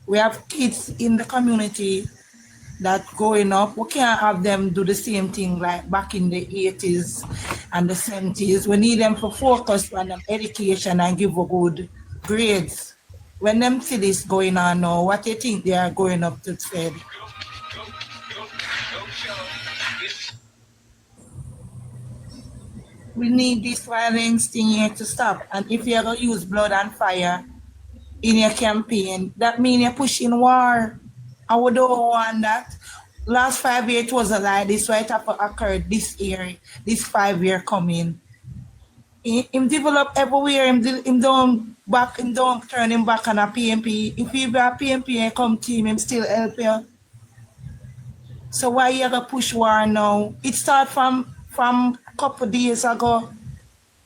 We have kids in the community that growing up. We can't have them do the same thing like back in the 80s and the 70s. We need them to focus on them education and give a good grades. When them see this going on now, what do you think they are going up to say? We need this violence thing here to stop. And if you're going to use blood and fire in your campaign, that means you're pushing war. I would don't want that. Last 5 years, it wasn't like this, so it have occurred this year, this 5 year coming. Him develop everywhere, him don't turn him back on a PMP. If he be a PMP and come team, him still help you. So why you gonna push war now? It start from a couple days ago.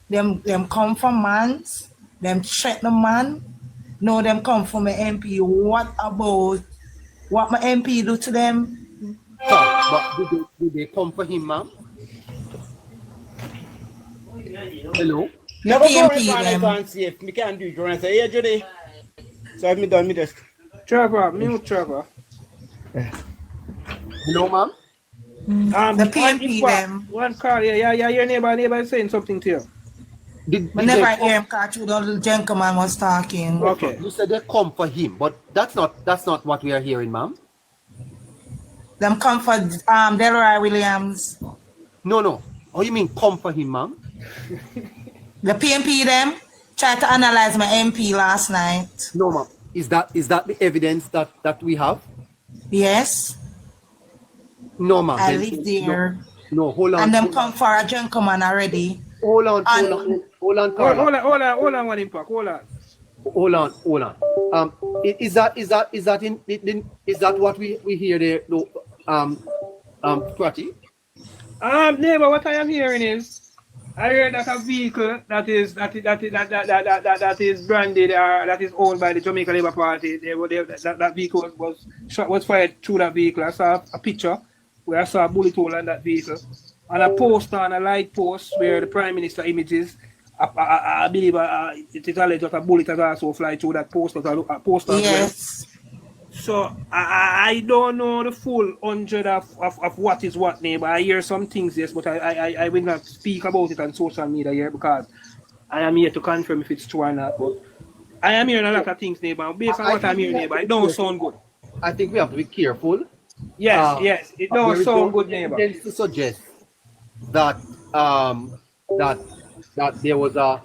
Them come from mans, them threaten the man. No, them come from an MP. What about what my MP do to them? But did they come for him, ma'am? Hello? Never go PMP and them. see if me can do it. You say, hey, Judy. So I've done me this. Trevor, mute Trevor. Hello, ma'am? The PMP them. One call, yeah, your neighbor is saying something to you. Whenever I hear him catch you, the little gentleman was talking. Okay. You said they come for him, but that's not what we are hearing, ma'am. Them come for Delroy Williams. No. Oh, you mean come for him, ma'am? The PMP them tried to analyze my MP last night. No, ma'am. Is that the evidence that we have? Yes. No, ma'am. I live there. No, hold on. And them come for a gentleman already. Hold on, Carla. Hold on, one impact. Hold on. Is that what we hear there? No, Pratty? Neighbor, what I am hearing is I heard that a vehicle that is branded that is owned by the Jamaica Labour Party. That vehicle was fired through that vehicle. I saw a picture where I saw a bullet hole on that vehicle, and a poster on a light post where the Prime Minister images. I believe it is alleged that a bullet has also fly through that poster. Yes. So I don't know the full 100 of what is what, neighbor. I hear some things, yes, but I will not speak about it on social media here because I am here to confirm if it's true or not. But I am hearing a lot of things, neighbor. Based on what I'm hearing, neighbor, it don't sound good. I think we have to be careful. Yes, it don't sound good, neighbor. To suggest that that there was a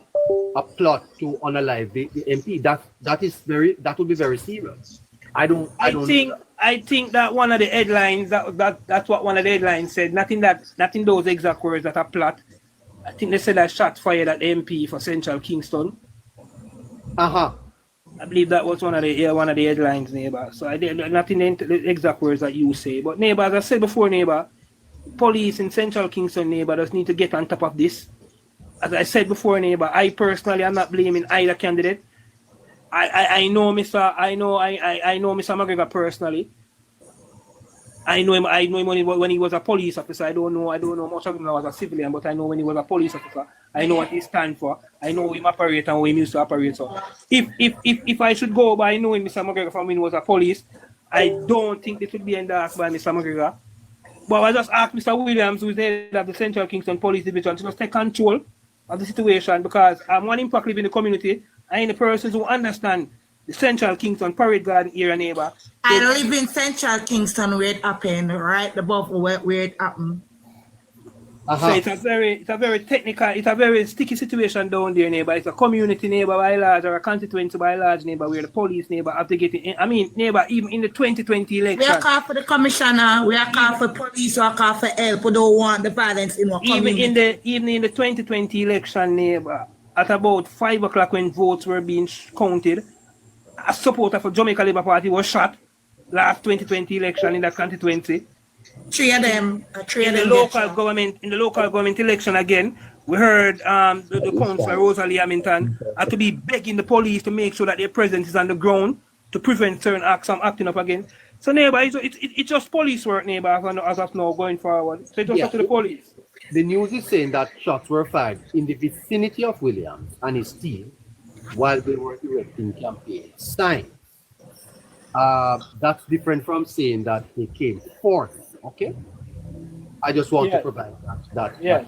a plot to unalive the MP. That would be very serious. I think that one of the headlines that's what one of the headlines said. Nothing those exact words that a plot. I think they said that shots fired at MP for Central Kingston. Uh-huh. I believe that was one of the headlines, neighbor. So I did nothing the exact words that you say. But neighbor, as I said before, neighbor, police in Central Kingston, neighbor, just need to get on top of this. As I said before, neighbor, I personally am not blaming either candidate. I know Mr. McGregor personally. I know him when he was a police officer. I don't know much of him when I was a civilian, but I know when he was a police officer. I know what he stands for. I know him operate and how he used to operate. So if I should go by knowing Mr. McGregor from when he was a police, I don't think this would be endorsed by Mr. McGregor. But I just asked Mr. Williams, who is the head of the Central Kingston Police Division, to just take control of the situation, because I'm one impact live in the community. I am the persons who understand the Central Kingston Parade Garden area, neighbor. I live in Central Kingston where it happened, right above where it happened. Uh-huh. So it's a very technical, it's a very sticky situation down there, neighbor. It's a community, neighbor, by large, or a constituency by large, neighbor, where the police, neighbor, have to get in. I mean, neighbor, even in the 2020 election. We are call for the commissioner, we are call for police, we are call for help. We don't want the violence in our community. Even in the 2020 election, neighbor, at about 5 o'clock when votes were being counted, a supporter for Jamaica Labour Party was shot last 2020 election in that constituency. Three of them. In the local government election again, we heard the councillor Rosalie Hamilton had to be begging the police to make sure that their presence is on the ground to prevent certain acts from acting up again. So neighbor, it's just police work, neighbor, as of now going forward. So it's just up to the police. The news is saying that shots were fired in the vicinity of Williams and his team while they were erecting campaign signs. That's different from saying that they came forth. Okay, I just want to provide that. Yeah.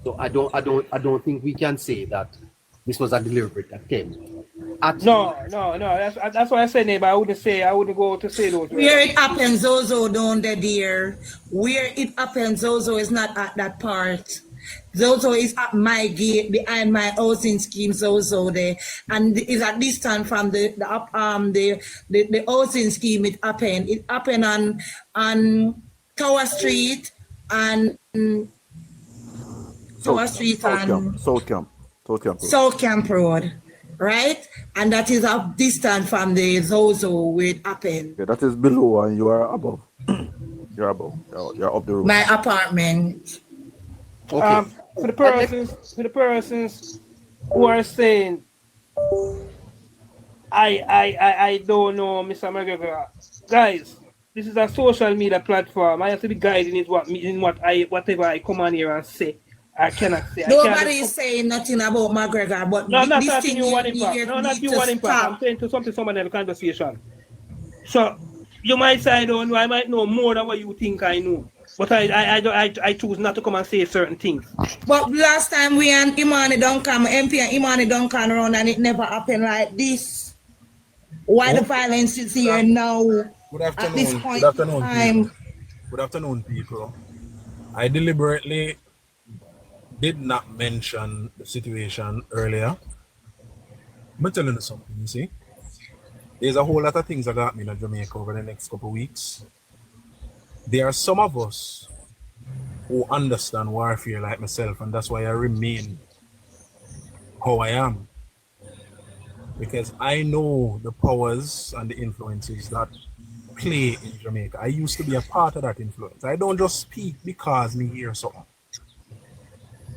So I don't think we can say that this was a deliberate attempt. No. That's why I said, neighbor. I wouldn't go to say those. Where it happens, Zozo down there, dear. Where it happens, Zozo is not at that part. Zozo is at my gate behind my housing scheme, Zozo there, and is at distance from the housing scheme. It happened. It happened on Tower Street and Tower Street and South Camp Road, right? And that is a distance from the Zozo where it happened. Yeah, that is below, and you are above. You're above. You're up the road. My apartment. Okay. For the persons who are saying, I don't know, Mr. McGregor, guys, this is a social media platform. I have to be guided in whatever I come on here and say. I cannot say. Nobody is saying nothing about McGregor, but no, not this you one impact. No, not you one impact. I'm saying to someone in the conversation. So you might say I don't know. I might know more than what you think I know. But I choose not to come and say certain things. But last time we and Imani Duncan, MP and Imani Duncan around, and it never happened like this. Why the violence is here now? Good afternoon. At this point in time. People. Good afternoon, people. I deliberately did not mention the situation earlier. I'm telling you something, you see. There's a whole lot of things that got me in Jamaica over the next couple of weeks. There are some of us who understand warfare like myself, and that's why I remain how I am. Because I know the powers and the influences that play in Jamaica. I used to be a part of that influence. I don't just speak because me hear something.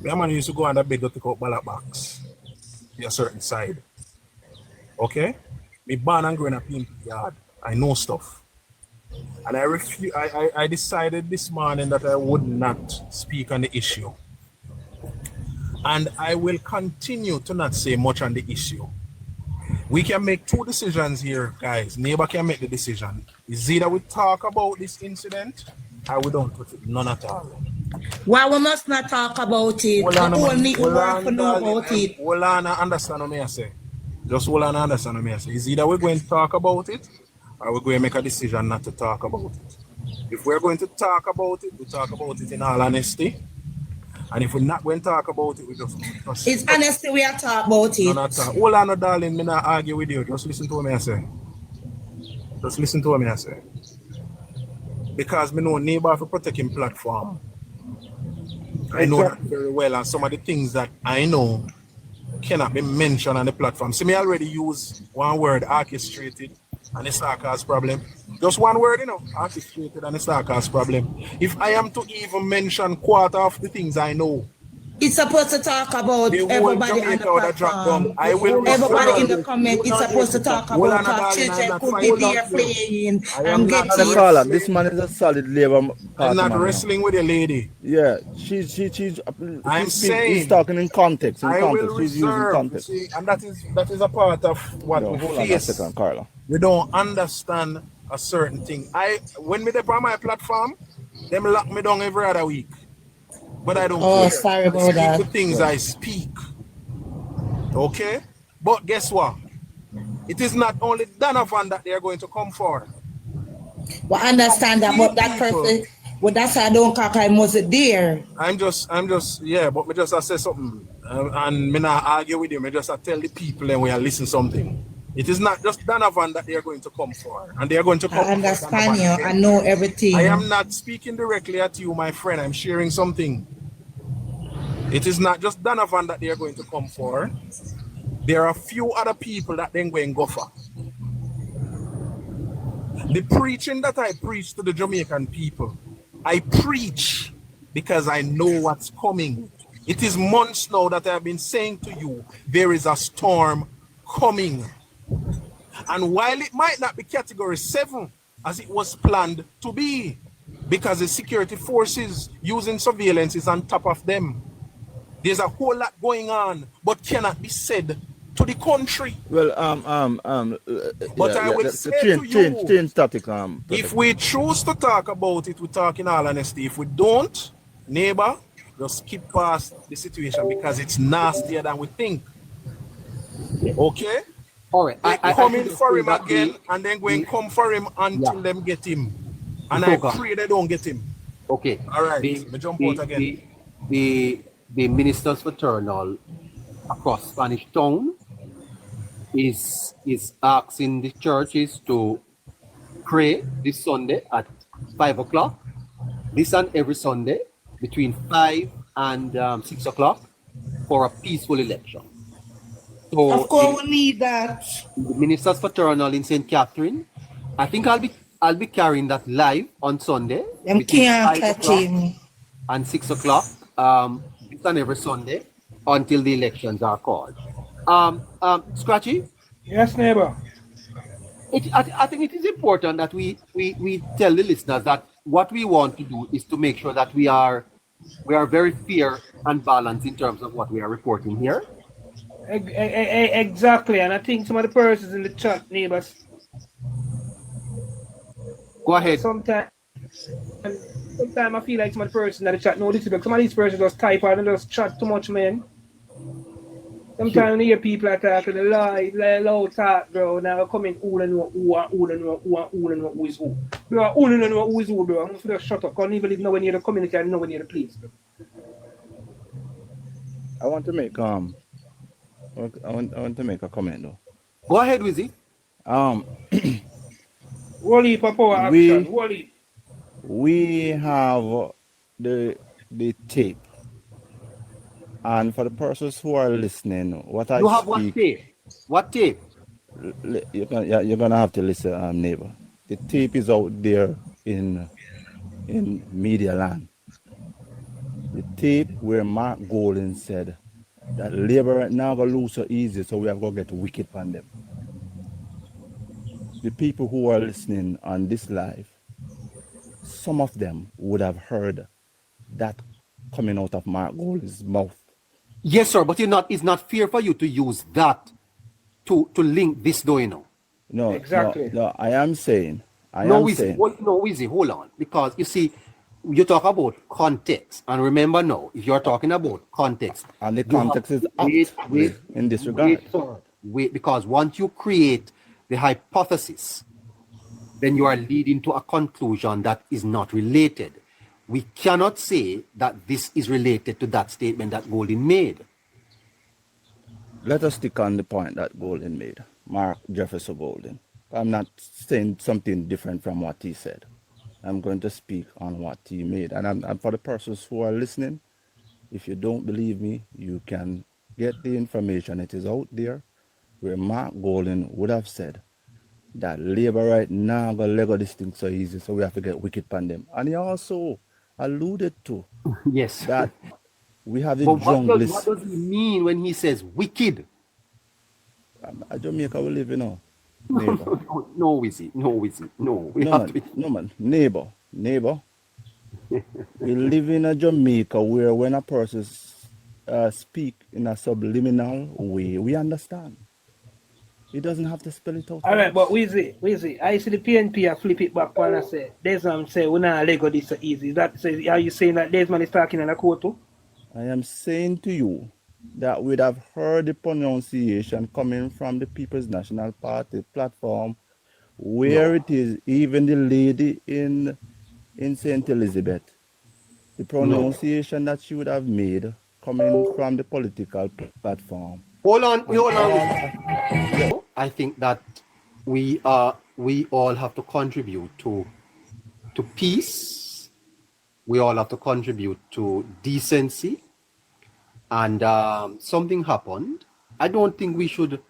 My man used to go on the bed to take out ballot box to a certain side. Okay? Me born and growing up in the yard. I know stuff. And I decided this morning that I would not speak on the issue. And I will continue to not say much on the issue. We can make two decisions here, guys. Neighbor can make the decision. It's either we talk about this incident or we don't touch it. None at all. Why we must not talk about it? Hold on, understand what I say. Just hold on, understand what I say. It's either we're going to talk about it or we're going to make a decision not to talk about it. If we're going to talk about it, we talk about it in all honesty. And if we're not going to talk about it, we just It's honestly we are talk about it. no, not talk. Hold on, no, darling. Me not argue with you. Just listen to what me I say. Just listen to what me I say. Because me know neighbor for protecting platform. I know that very well, and some of the things that I know cannot be mentioned on the platform. See, me already use one word, orchestrated, and it's not cause problem. Just one word, orchestrated, and it's not cause problem. If I am to even mention quarter of the things I know, It's supposed to talk about the whole everybody on the Jamaica would have dropped platform. down. I will Everybody in the comment is supposed to talk Hold about on, how darling, I'm children not could be fighting there you. playing I am and not getting. wrestling. Carla, this man is a solid Labour Party I'm not man. wrestling with a lady. Yeah, I'm he's saying talking in context. I will She's using reserve, context. see, and that is a part of what No, we hold on a face. second, Carla. We don't understand a certain thing. When me dey on my platform, them lock me down every other week. But I don't care. Sorry I about speak that. the things I speak. Okay? But guess what? It is not only Donovan that they are going to come for. Well, I understand that, but that person, well, that's why I don't talk. I wasn't there. I'm just, yeah, but me just say something. And me not argue with you. Me just tell the people and we are listen something. It is not just Donovan that they are going to come for. And they are going to come I understand for you. Donovan. I know everything. I am not speaking directly at you, my friend. I'm sharing something. It is not just Donovan that they are going to come for. There are a few other people that then go and go for. The preaching that I preach to the Jamaican people, I preach because I know what's coming. It is months now that I have been saying to you, there is a storm coming. And while it might not be category 7 as it was planned to be, because the security forces using surveillance is on top of them, there's a whole lot going on, but cannot be said to the country. Well, but I will say to you, change topic. If we choose to talk about it, we talk in all honesty. If we don't, neighbor, just skip past the situation because it's nastier than we think. Okay? All right. They coming for him again and then going come for him until them get him. And I pray they don't get him. Okay. All right. Me jump out again. The ministers fraternal across Spanish Town is asking the churches to pray this Sunday at 5 o'clock. This and every Sunday between 5 and 6 o'clock for a peaceful election. So of course, we need that. The ministers fraternal in St. Catherine. I think I'll be carrying that live on Sunday. Them can't catch him. And 6 o'clock. This and every Sunday until the elections are called. Scratchy? Yes, neighbor. I think it is important that we tell the listeners that what we want to do is to make sure that we are very fair and balanced in terms of what we are reporting here. Exactly, and I think some of the persons in the chat, neighbors. Go ahead. Sometimes I feel like some of the persons in the chat know this because some of these persons just type out and just chat too much, man. Sometimes when you hear people are talking a loud talk, bro, now coming who and who is who. Bro, who and who is who, bro. I'm going to just shut up. Can't even live nowhere near the community and nowhere near the place, bro. I want to make I want to make a comment though. Go ahead, Wizzy. Wally Papa action. Wally. We have the tape. And for the persons who are listening, what I you have what tape? What tape? You're gonna have to listen, neighbor. The tape is out there in media land. The tape where Mark Golden said that Labour right now gonna lose so easy, so we have to get wicked on them. The people who are listening on this live, some of them would have heard that coming out of Mark Golden's mouth. Yes, sir, but it's not fair for you to use that to link this though, you know. No, exactly. No, I am saying. Wizzy, hold on. Because you see, you talk about context. And remember now, if you're talking about context. And the context is up in this regard. Wait, because once you create the hypothesis, then you are leading to a conclusion that is not related. we cannot say that this is related to that statement that Golden made. Let us stick on the point that Golden made, Mark Jefferson Golden. I'm not saying something different from what he said. I'm going to speak on what he made. And for the persons who are listening, if you don't believe me, you can get the information. It is out there where Mark Golden would have said that labor right now gonna Lego this thing so easy, so we have to get wicked upon them. And he also alluded to Yes. that we have the But junglist. what does he mean when he says wicked? Jamaica we live, you know. Neighbor. No, is it? No, is it? No. We No, have man. to. No, man. Neighbor. We live in a Jamaica where when a person speak in a subliminal way, we understand. He doesn't have to spell it out. All right, but Wheezy, I see the PNP, I flip it back when I say, Desmond say, we not Lego this so easy. Are you saying that Desmond is talking in a court too? I am saying to you that we'd have heard the pronunciation coming from the People's National Party platform, where it is even the lady in St. Elizabeth, the pronunciation that she would have made coming from the political platform. Hold on. I think that we all have to contribute to peace. We all have to contribute to decency. And something happened. I don't think we should,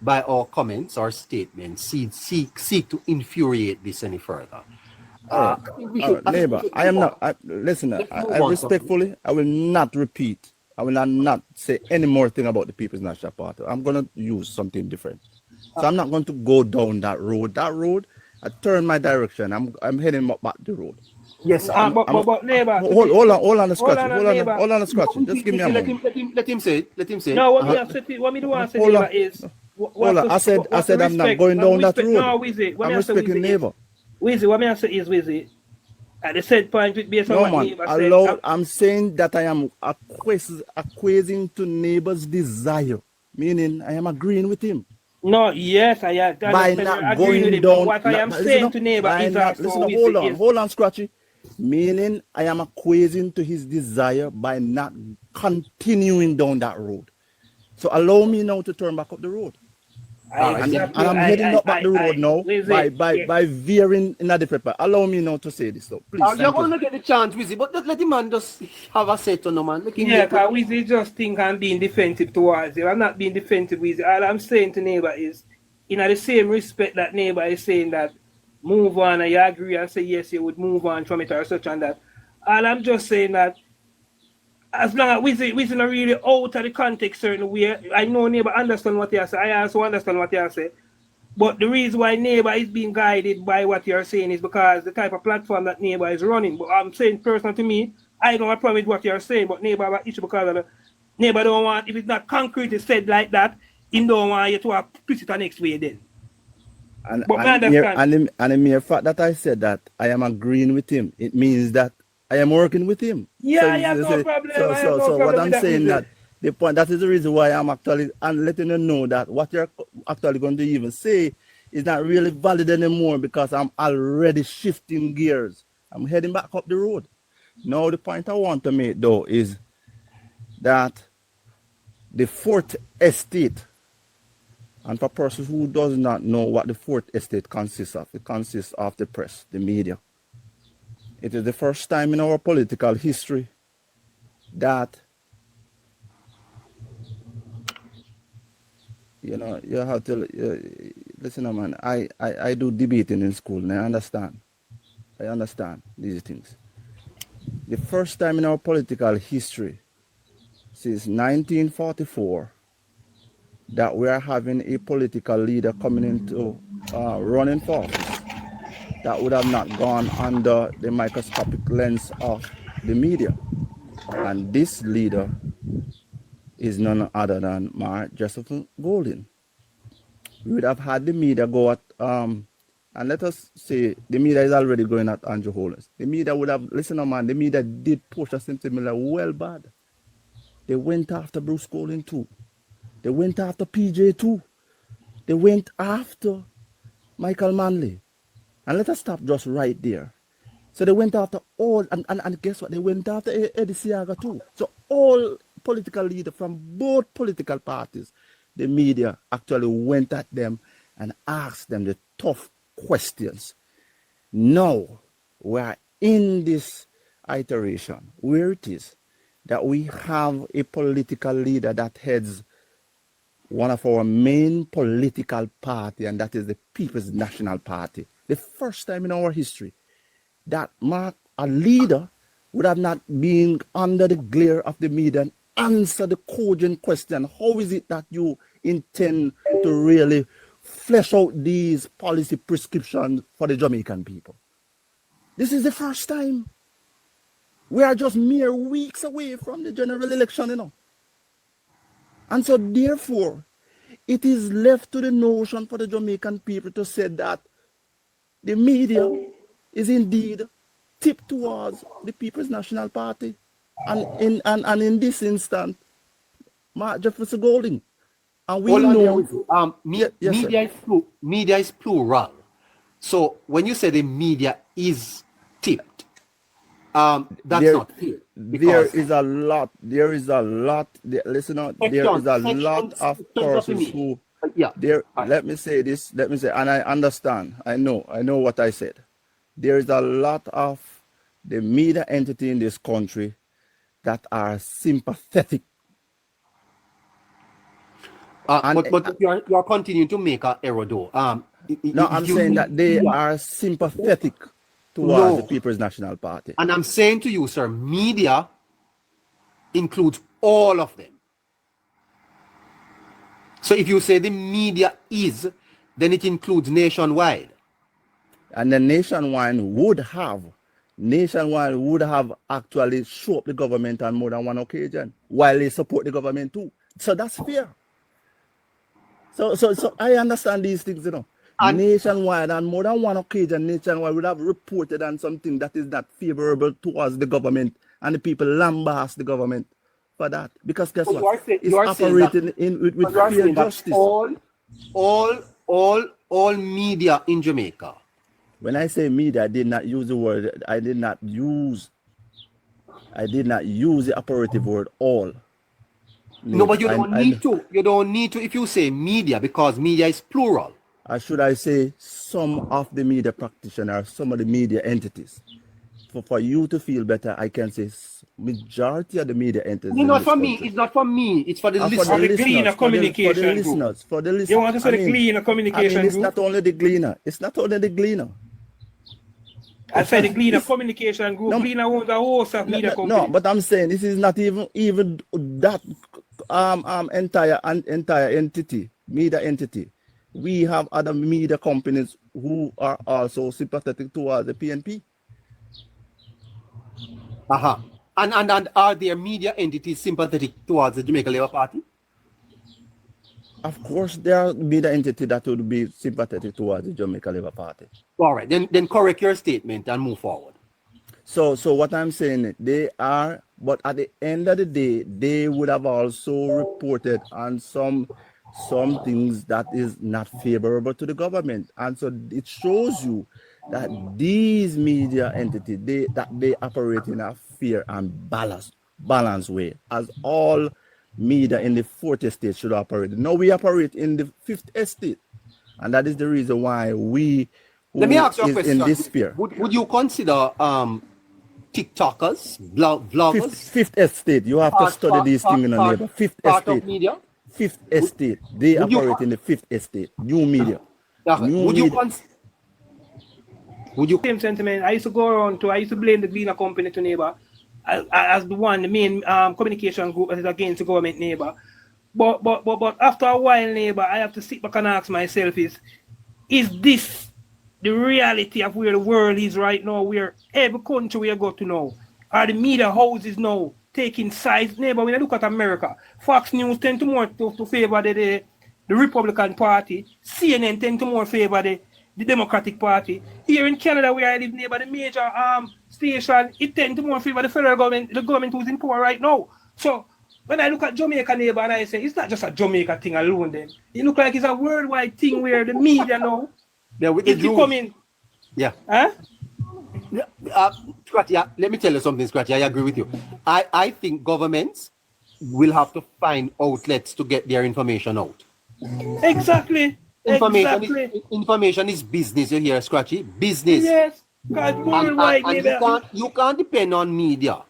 by our comments or statements, seek to infuriate this any further. Neighbor, I am not. Listen, I respectfully, I will not repeat. I will not say any more thing about the People's National Party. I'm going to use something different. So I'm not going to go down that road. That road, I turn my direction. I'm heading back the road. Yes, but neighbor. Hold on the scratching. Hold on the scratching. Just give me a moment. Let him say it. No, what me do want to say, neighbor, is... Hold on. I said I'm not going down that road. No, Wheezy. I'm respecting neighbor. Wheezy, what me I say is, Wheezy, at the said point, based on what neighbor said... I'm saying that I am acquiescing to neighbor's desire, meaning I am agreeing with him. No, yes, I am. By not going down. What I am saying to neighbor is also... Hold on, Scratchy. Meaning I am acquiescing to his desire by not continuing down that road. So allow me now to turn back up the road. And I'm heading up back the road now by veering in a different path. Allow me now to say this though. Please. You're going to get the chance, Wizzy, but let the man just have a say to no man. Yeah, because Wizzy just think I'm being defensive towards you. I'm not being defensive, Wizzy. All I'm saying to neighbor is, in the same respect that neighbor is saying that move on, and you agree and say yes, you would move on from it or such and that. And I'm just saying that as long as we're not really out of the context certain way, I know neighbor understand what you say. I also understand what you say. But the reason why neighbor is being guided by what you're saying is because the type of platform that neighbor is running. But I'm saying personally to me, I don't have a problem with what you're saying, but neighbor have an issue because of the neighbor don't want, if it's not concretely said like that, he don't want you to twist it the next way then. And the mere fact that I said that I am agreeing with him, it means that I am working with him. Yeah, I have no problem. So what I'm saying that the point, that is the reason why I'm actually and letting you know that what you're actually going to even say is not really valid anymore because I'm already shifting gears. I'm heading back up the road. Now the point I want to make though is that the fourth estate, and for persons who does not know what the fourth estate consists of, it consists of the press, the media. It is the first time in our political history that, you know, you have to, listen, man, I do debating in school and I understand these things. The first time in our political history since 1944 that we are having a political leader coming into running for office that would have not gone under the microscopic lens of the media. And this leader is none other than Mark Jefferson Golden. We would have had the media go at, and let us say the media is already going at Andrew Holness. The media would have, listen, man, the media did push us into Miller well bad. They went after Bruce Golden too. They went after PJ too. They went after Michael Manley. And let us stop just right there. So they went after all, and guess what? They went after Eddie Siaga too. So all political leaders from both political parties, the media actually went at them and asked them the tough questions. Now we are in this iteration where it is that we have a political leader that heads one of our main political party, and that is the People's National Party. The first time in our history that Mark, a leader, would have not been under the glare of the media and answer the cogent question, how is it that you intend to really flesh out these policy prescriptions for the Jamaican people? This is the first time. We are just mere weeks away from the general election, you know. And so therefore, it is left to the notion for the Jamaican people to say that the media is indeed tipped towards the People's National Party. And in this instance, Mark Jefferson Golding. And we know media is plural. So when you say the media is tipped, that's not clear. There is a lot. Listen out. There is a lot of persons who. Let me say this. And I understand. I know what I said. There is a lot of the media entity in this country that are sympathetic. But you are continuing to make an error, though. I'm saying that they are sympathetic towards the People's National Party. And I'm saying to you, sir, media includes all of them. So if you say the media is, then it includes nationwide. And the nationwide would have actually show up the government on more than one occasion while they support the government too. So that's fair. So I understand these things, you know. And nationwide, on more than one occasion, nationwide would have reported on something that is not favorable towards the government, and the people lambast the government for that. Because guess what? It's operating with fair justice. All media in Jamaica. When I say media, I did not use the word. I did not use the operative word all. No, but you don't need to. You don't need to if you say media, because media is plural. Or should I say some of the media practitioners, some of the media entities? For you to feel better, I can say majority of the media entities. It's not for me. It's not for me. It's for the listeners. For the cleaner communication group. For the listeners. You want to say the cleaner communication group? It's not only the gleaner. I said the Gleaner communication group. Gleaner owns the host of media company. No, but I'm saying this is not even that entire entity, media entity. We have other media companies who are also sympathetic towards the PNP. And are there media entities sympathetic towards the Jamaica Labour Party? Of course, there are media entities that would be sympathetic towards the Jamaica Labour Party. All right, then correct your statement and move forward. So what I'm saying, they are, but at the end of the day, they would have also reported on some things that is not favorable to the government. And so it shows you that these media entities, they operate in a fair and balanced way, as all media in the fourth estate should operate. Now we operate in the fifth estate, and that is the reason why we let me ask you a question. In this sphere. Would you consider TikTokers, vloggers? Fifth estate. You have to study these things in the neighbor. Fifth estate. Media? Fifth estate. They operate in the fifth estate. New media. Would you same sentiment? I used to blame the Gleaner company to neighbor as the main communication group that is against the government neighbor. But after a while, neighbor, I have to sit back and ask myself is this the reality of where the world is right now, where every country we go to now? Are the media houses now taking sides? Neighbor, when I look at America, Fox News tend to more to favor the Republican Party, CNN tend to more favor the Democratic Party. Here in Canada, where I live, neighbor, the major station, it tend to more favor the federal government, the government who's in power right now. So when I look at Jamaica, neighbor, and I say it's not just a Jamaica thing alone then. It looks like it's a worldwide thing where the media now is becoming. Yeah. Huh? Scratchy, let me tell you something, Scratchy. I agree with you. I think governments will have to find outlets to get their information out. Exactly. Information is business, you hear, Scratchy? Business. Yes. God, worldwide, and you can't depend on media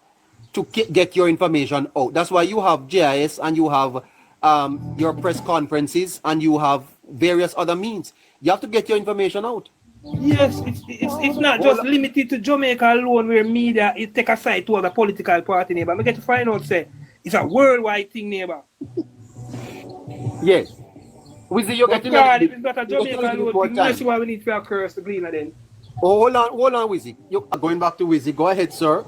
to get your information out. That's why you have JIS and you have your press conferences and you have various other means. You have to get your information out. Yes, it's not just limited to Jamaica alone where media is take a side to other political party, neighbor. I get to find out, say, it's a worldwide thing, neighbor. Yes. Wizzy, you're getting God, if it's not a Jamaica alone, that's why we need to have curse to glean then. Oh, hold on, Wizzy. You're going back to Wizzy. Go ahead, sir.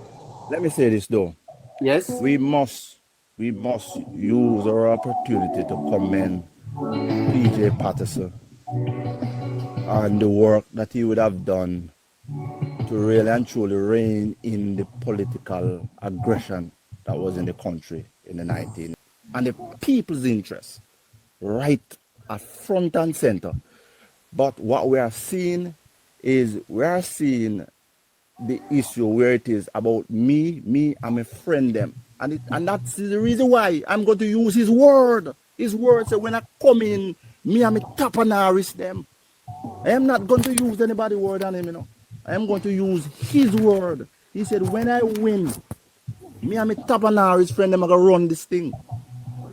Let me say this though. Yes. We must use our opportunity to commend PJ Patterson and the work that he would have done to really and truly rein in the political aggression that was in the country in the 19th and the people's interest right at front and center. But what we are seeing is the issue where it is about me and my friend them. And that's the reason why I'm going to use his word. His word said, when I come in, me and my tapanaris them. I am not going to use anybody's word on him, you know. I am going to use his word. He said, when I win, me and my tapanaris friend them are going to run this thing.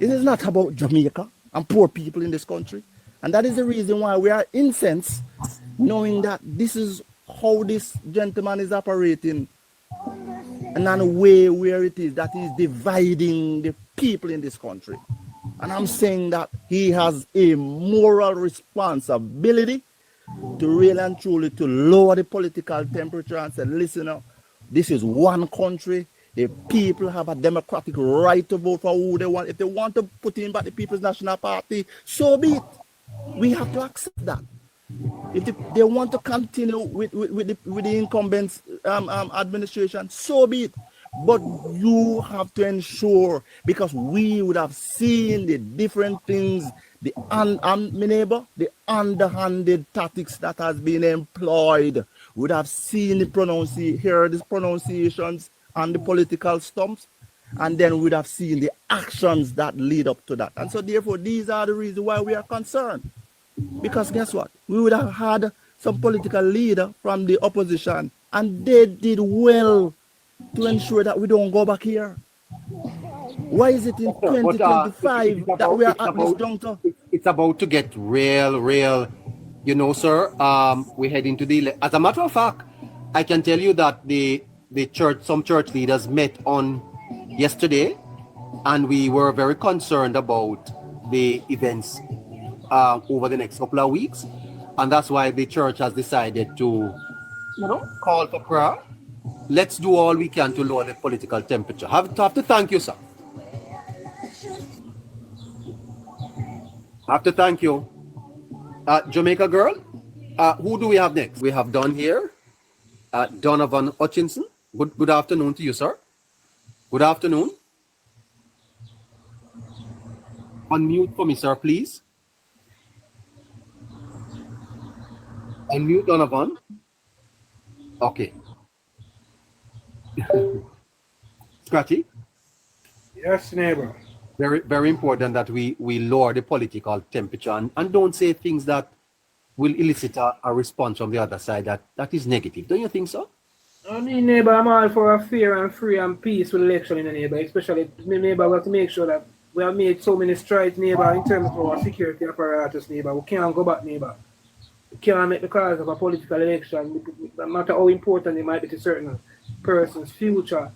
It is not about Jamaica and poor people in this country. And that is the reason why we are incensed, knowing that this is how this gentleman is operating, and in a way where it is that he's dividing the people in this country. And I'm saying that he has a moral responsibility to really and truly to lower the political temperature and say, listen now, this is one country. The people have a democratic right to vote for who they want. If they want to put in back the People's National Party, so be it. We have to accept that. If they want to continue with the incumbent administration, so be it. But you have to ensure, because we would have seen the different things, the underhanded tactics that has been employed. We would have seen the pronunciations and the political stumps, and then we would have seen the actions that lead up to that. And so therefore, these are the reasons why we are concerned. Because guess what? We would have had some political leader from the opposition, and they did well to ensure that we don't go back here. Why is it in 2025 that we are at this juncture? It's about to get real, you know, sir. We head into as a matter of fact, I can tell you that some church leaders met on yesterday, and we were very concerned about the events over the next couple of weeks, and that's why the church has decided to, call for prayer. Let's do all we can to lower the political temperature. Have to thank you, sir. Have to thank you. Jamaica girl, who do we have next? We have Don here, Donovan Hutchinson. Good afternoon to you, sir. Good afternoon. Unmute for me, sir, please. Unmute Donovan. Okay. Scratchy? Yes, neighbor. Very, very important that we lower the political temperature and don't say things that will elicit a response from the other side that is negative. Don't you think so? I mean, neighbor, I'm all for a fair and free and peaceful election in the neighbor, especially neighbor, we have to make sure that we have made so many strides, neighbor, in terms of our security apparatus, neighbor. We can't go back, neighbor. We can't make the cause of a political election, no matter how important it might be to certain person's future.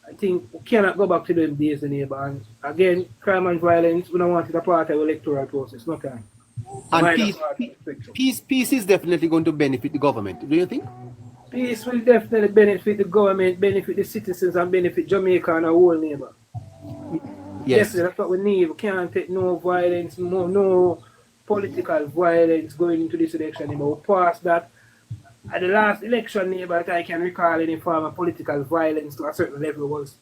I think we cannot go back to them days, neighbor. And again, crime and violence, we don't want it a part of the electoral process, no time. And peace is definitely going to benefit the government, do you think? Peace will definitely benefit the government, benefit the citizens, and benefit Jamaica and our whole neighbor. Yes, that's what we need. We can't take no violence, no political violence going into this election anymore. We passed that. At the last election, neighbor, that I can recall any form of political violence to a certain level was,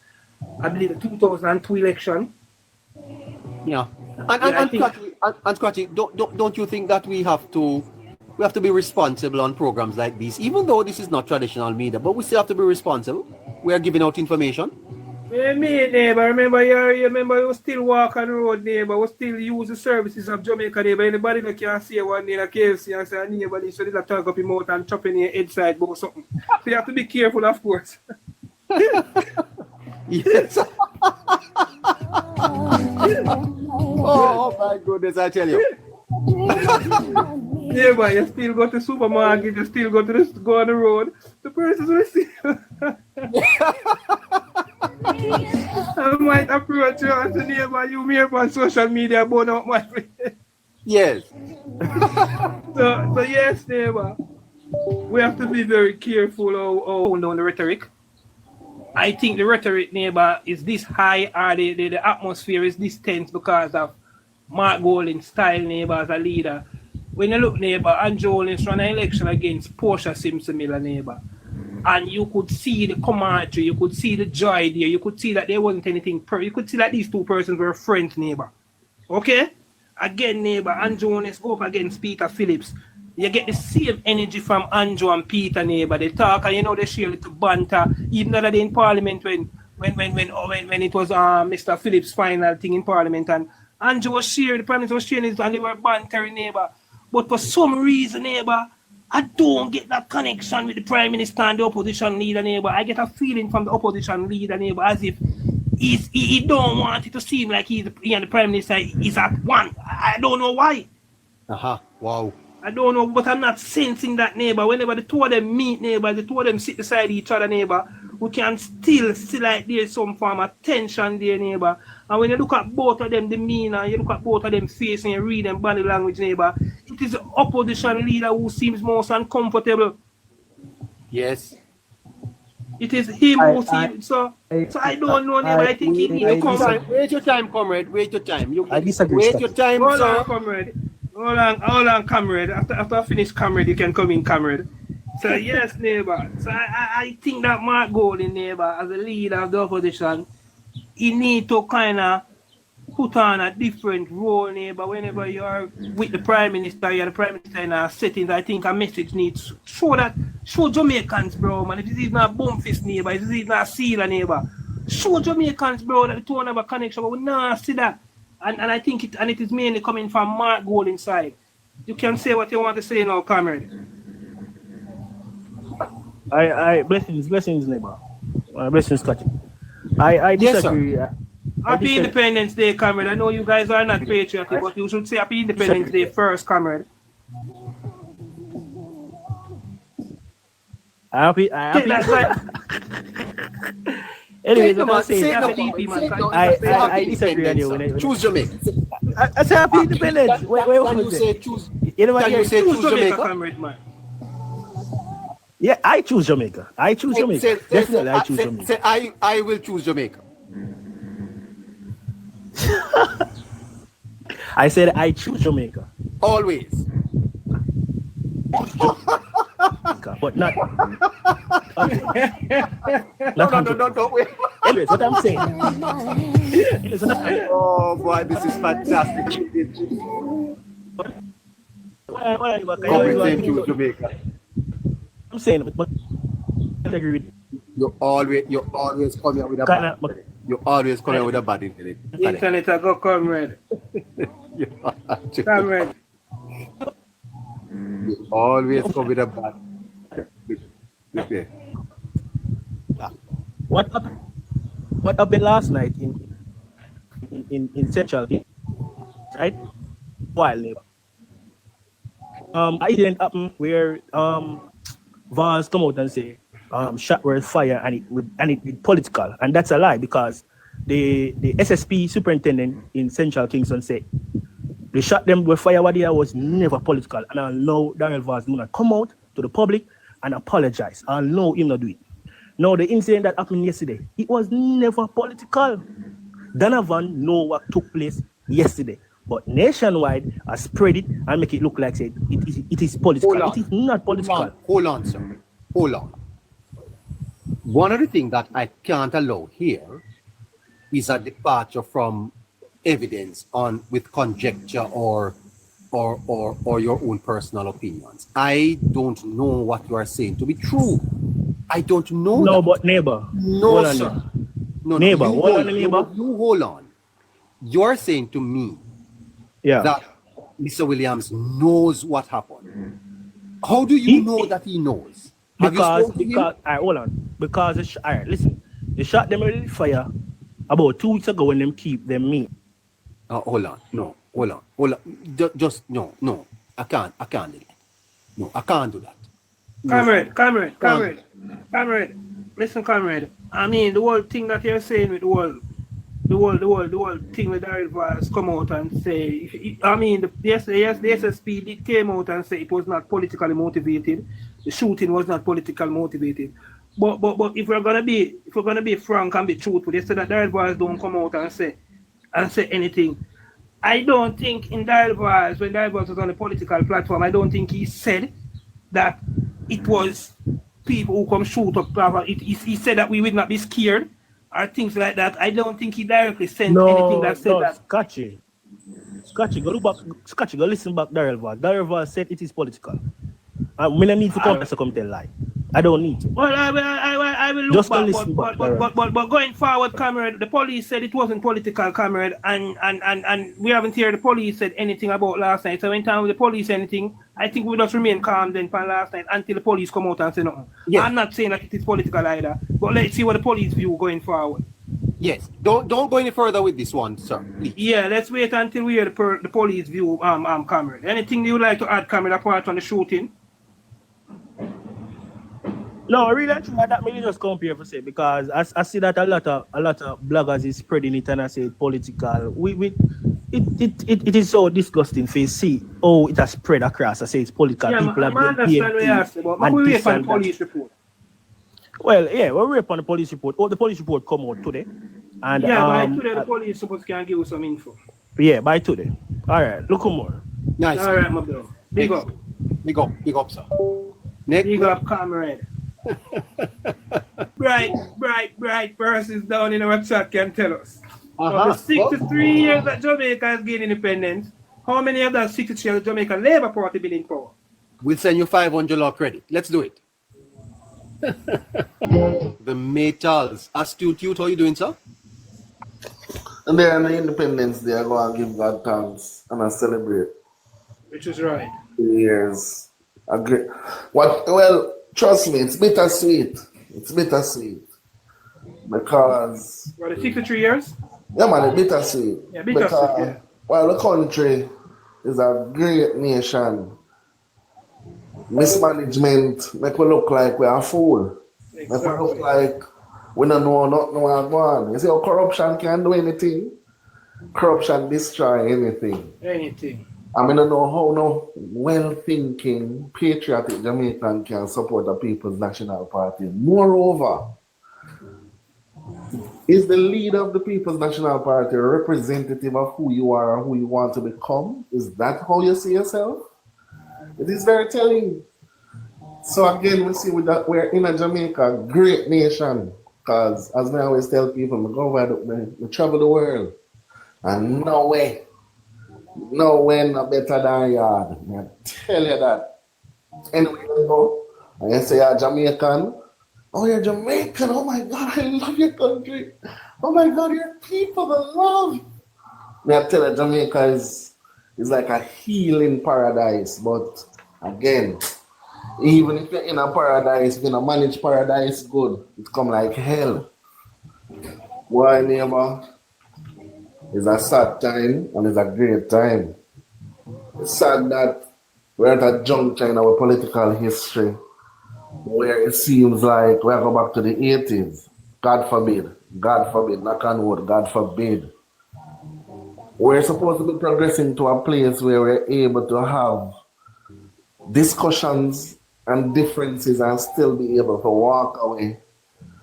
I believe, the 2002 election. Yeah. And Scratchy, don't you think that we have to we have to be responsible on programs like this, even though this is not traditional media, but we still have to be responsible. We are giving out information. Me, neighbor, remember you still walk on the road, neighbor. We still use the services of Jamaica, neighbor. Anybody that can say one day in a KFC and say, neighbor, this should have talk up your mouth and chop in your head side about something. So you have to be careful, of course. Yes. Oh my goodness, I tell you. Neighbor, you still go to the supermarket, you still go on the road. The person will see you. I might approach you and say, neighbor, you me up on social media about out my friend. Yes. So yes, neighbor, we have to be very careful how down the rhetoric. I think the rhetoric, neighbor, is this high, or the atmosphere is this tense because of Mark Golding's style, neighbor, as a leader. When you look, neighbor, Andrew Holness ran an election against Portia Simpson Miller, neighbor. And you could see the camaraderie, you could see the joy there, you could see that there wasn't anything, you could see that these two persons were friends, neighbor. Okay? Again, neighbor, Andrew Holness go up against Peter Phillips. You get the same energy from Andrew and Peter, neighbor. They talk and they share a little banter, even though they're in Parliament when it was Mr. Phillips' final thing in Parliament, and Andrew was sharing, the Prime Minister was sharing it, and they were bantering, neighbor. But for some reason, neighbor, I don't get that connection with the Prime Minister and the opposition leader, neighbor. I get a feeling from the opposition leader, neighbor, as if he don't want it to seem like he and the Prime Minister is at one. I don't know why. Wow. I don't know, but I'm not sensing that, neighbor. Whenever the two of them meet, neighbor, the two of them sit beside each other, neighbor, we can still see like there's some form of tension there, neighbor. And when you look at both of them demeanor, you look at both of them face and you read them body language, neighbor, it is the opposition leader who seems most uncomfortable. Yes. It is him who seems so I don't know, neighbor. I think he needs to come back. Wait your time, comrade. Wait your time. I disagree. Wait your time, Hold sir. on, comrade. Hold on, comrade. After I finish, comrade, you can come in, comrade. So yes, neighbor. So I think that Mark Golding, neighbor, as a leader of the opposition, he need to kind of put on a different role, neighbor. Whenever you are with the Prime Minister, you're the Prime Minister in our settings, I think a message needs to show Jamaicans, bro, man. If this is not bum fist, neighbor, if this is not sealer, neighbor, show Jamaicans, bro, that the two have a connection, but we not see that. And I think it is mainly coming from Mark Golding's side. You can say what you want to say now, comrade. Blessings, neighbor. Blessings, Scotty. I disagree. Yes, Happy Independence Day, comrade. I know you guys are not patriotic, but you should say Happy Independence Day first, comrade. Happy. Anyways, I'm saying I disagree with you. Choose Jamaica. I say Happy Independence. Can you say choose? Can you say choose Jamaica? Comrade, man. Yeah, I choose Jamaica. Definitely, I choose Jamaica. Say I will choose Jamaica. I said I choose Jamaica. Always. But not. No, wait. Anyways, what I'm saying. Oh boy, this is fantastic. Choose Jamaica. I'm saying, but I agree with you. Always come here with a bad. You always come here with a bad internet. Internet, I go, comrade. Comrade. You always come with a bad. Okay. What happened last night in Central, right? Wild neighbor. It didn't happen where Vance come out and say shot word fire and it political, and that's a lie because the SSP superintendent in Central Kingston said they shot them with fire. What there was never political, and I know Daniel Vance do not come out to the public and apologize. I know him not do it. Now the incident that happened yesterday, it was never political. Donovan know what took place yesterday, but nationwide I spread it and make it look like it is political. It is not political. Hold on, sir. Hold on. One of the things that I can't allow here is a departure from evidence with conjecture or or your own personal opinions. I don't know what you are saying to be true. I don't know No, that. but neighbor. No, Hold on sir. there. No, Neighbor, you hold on, hold, neighbor. you hold on. You're saying to me Yeah. that Mr. Williams knows what happened. How do you know that he knows? Have you spoken to him? All right, hold on. Because all right, listen. They shot them with fire about 2 weeks ago when them keep them meat. Hold on. No, hold on. Just no. I can't do that. No, I can't do that. Comrade. Listen, comrade. I mean, the whole thing that you're saying with the whole thing with Daryl Vaz come out and say, the SSP did came out and say it was not politically motivated. The shooting was not politically motivated. But if we're gonna be frank and be truthful, they said that Daryl Vaz don't come out and say anything. I don't think in Daryl Vaz, when Daryl Vaz was on a political platform, I don't think he said that it was people who come shoot up. He said that we would not be scared or things like that. I don't think he directly said anything that said that. Scotchy, go look back. Scotchy, go listen back. Daryl Vaz. Daryl Vaz said it is political. I don't need to come tell lie. I don't need to. Well, I will look just back, but going forward, comrade, the police said it wasn't political, comrade, and we haven't heard the police said anything about last night. So anytime the police anything, I think we just remain calm then for last night until the police come out and say nothing. Yeah. I'm not saying that it is political either, but let's see what the police view going forward. Yes, don't go any further with this one, sir. Please. Yeah, let's wait until we hear the police view, comrade. Anything you would like to add, comrade, apart from the shooting? No, really, that may just come here for say because I see that a lot of bloggers is spreading it and I say it's political. It is so disgusting to see it has spread across. I say it's political. Yeah, people I understand what you have to say, but we wait for the police report. Well, yeah, we're waiting on the police report. The police report come out today. And by today the police supposed to give us some info. Yeah, by today. All right, look more. Nice. All right, my bro. Big up, sir. Big up, comrade. bright persons down in our chat can tell us. Of the 63 years that Jamaica has gained independence, how many of that 63 years Jamaica Labour Party been in power? We'll send you $500 credit. Let's do it. The Metals. Astute Youth, how are you doing, sir? And then on the Independence Day, I go and give God thanks and I celebrate. Which is right. Years. Agree. Well, trust me, it's bittersweet. Because. What, the 63 years? Yeah, man, it's bittersweet. Yeah, bittersweet. Because, while the country is a great nation, mismanagement make we look like we are fool. Exactly. Make we look like we don't know nothing going on. You see how corruption can do anything? Corruption destroy anything. I mean, I don't know how no well-thinking, patriotic Jamaican can support the People's National Party. Moreover, is the leader of the People's National Party a representative of who you are or who you want to become? Is that how you see yourself? It is very telling. So again, we see that we're in a Jamaica, great nation. Because as I always tell people, we go where we travel the world. And no way no better than yard. I tell you that. Anyway, you go, and you say you're Jamaican. Oh, you're Jamaican. Oh my God, I love your country. Oh my God, your people, I love. I tell you, Jamaica is like a healing paradise. But again, even if you're in a paradise, if you're in a managed paradise, good. It come like hell. Why, neighbor? It's a sad time and it's a great time. It's sad that we're at a juncture in our political history where it seems like we're going back to the 80s. God forbid, knock on wood, God forbid. We're supposed to be progressing to a place where we're able to have discussions and differences and still be able to walk away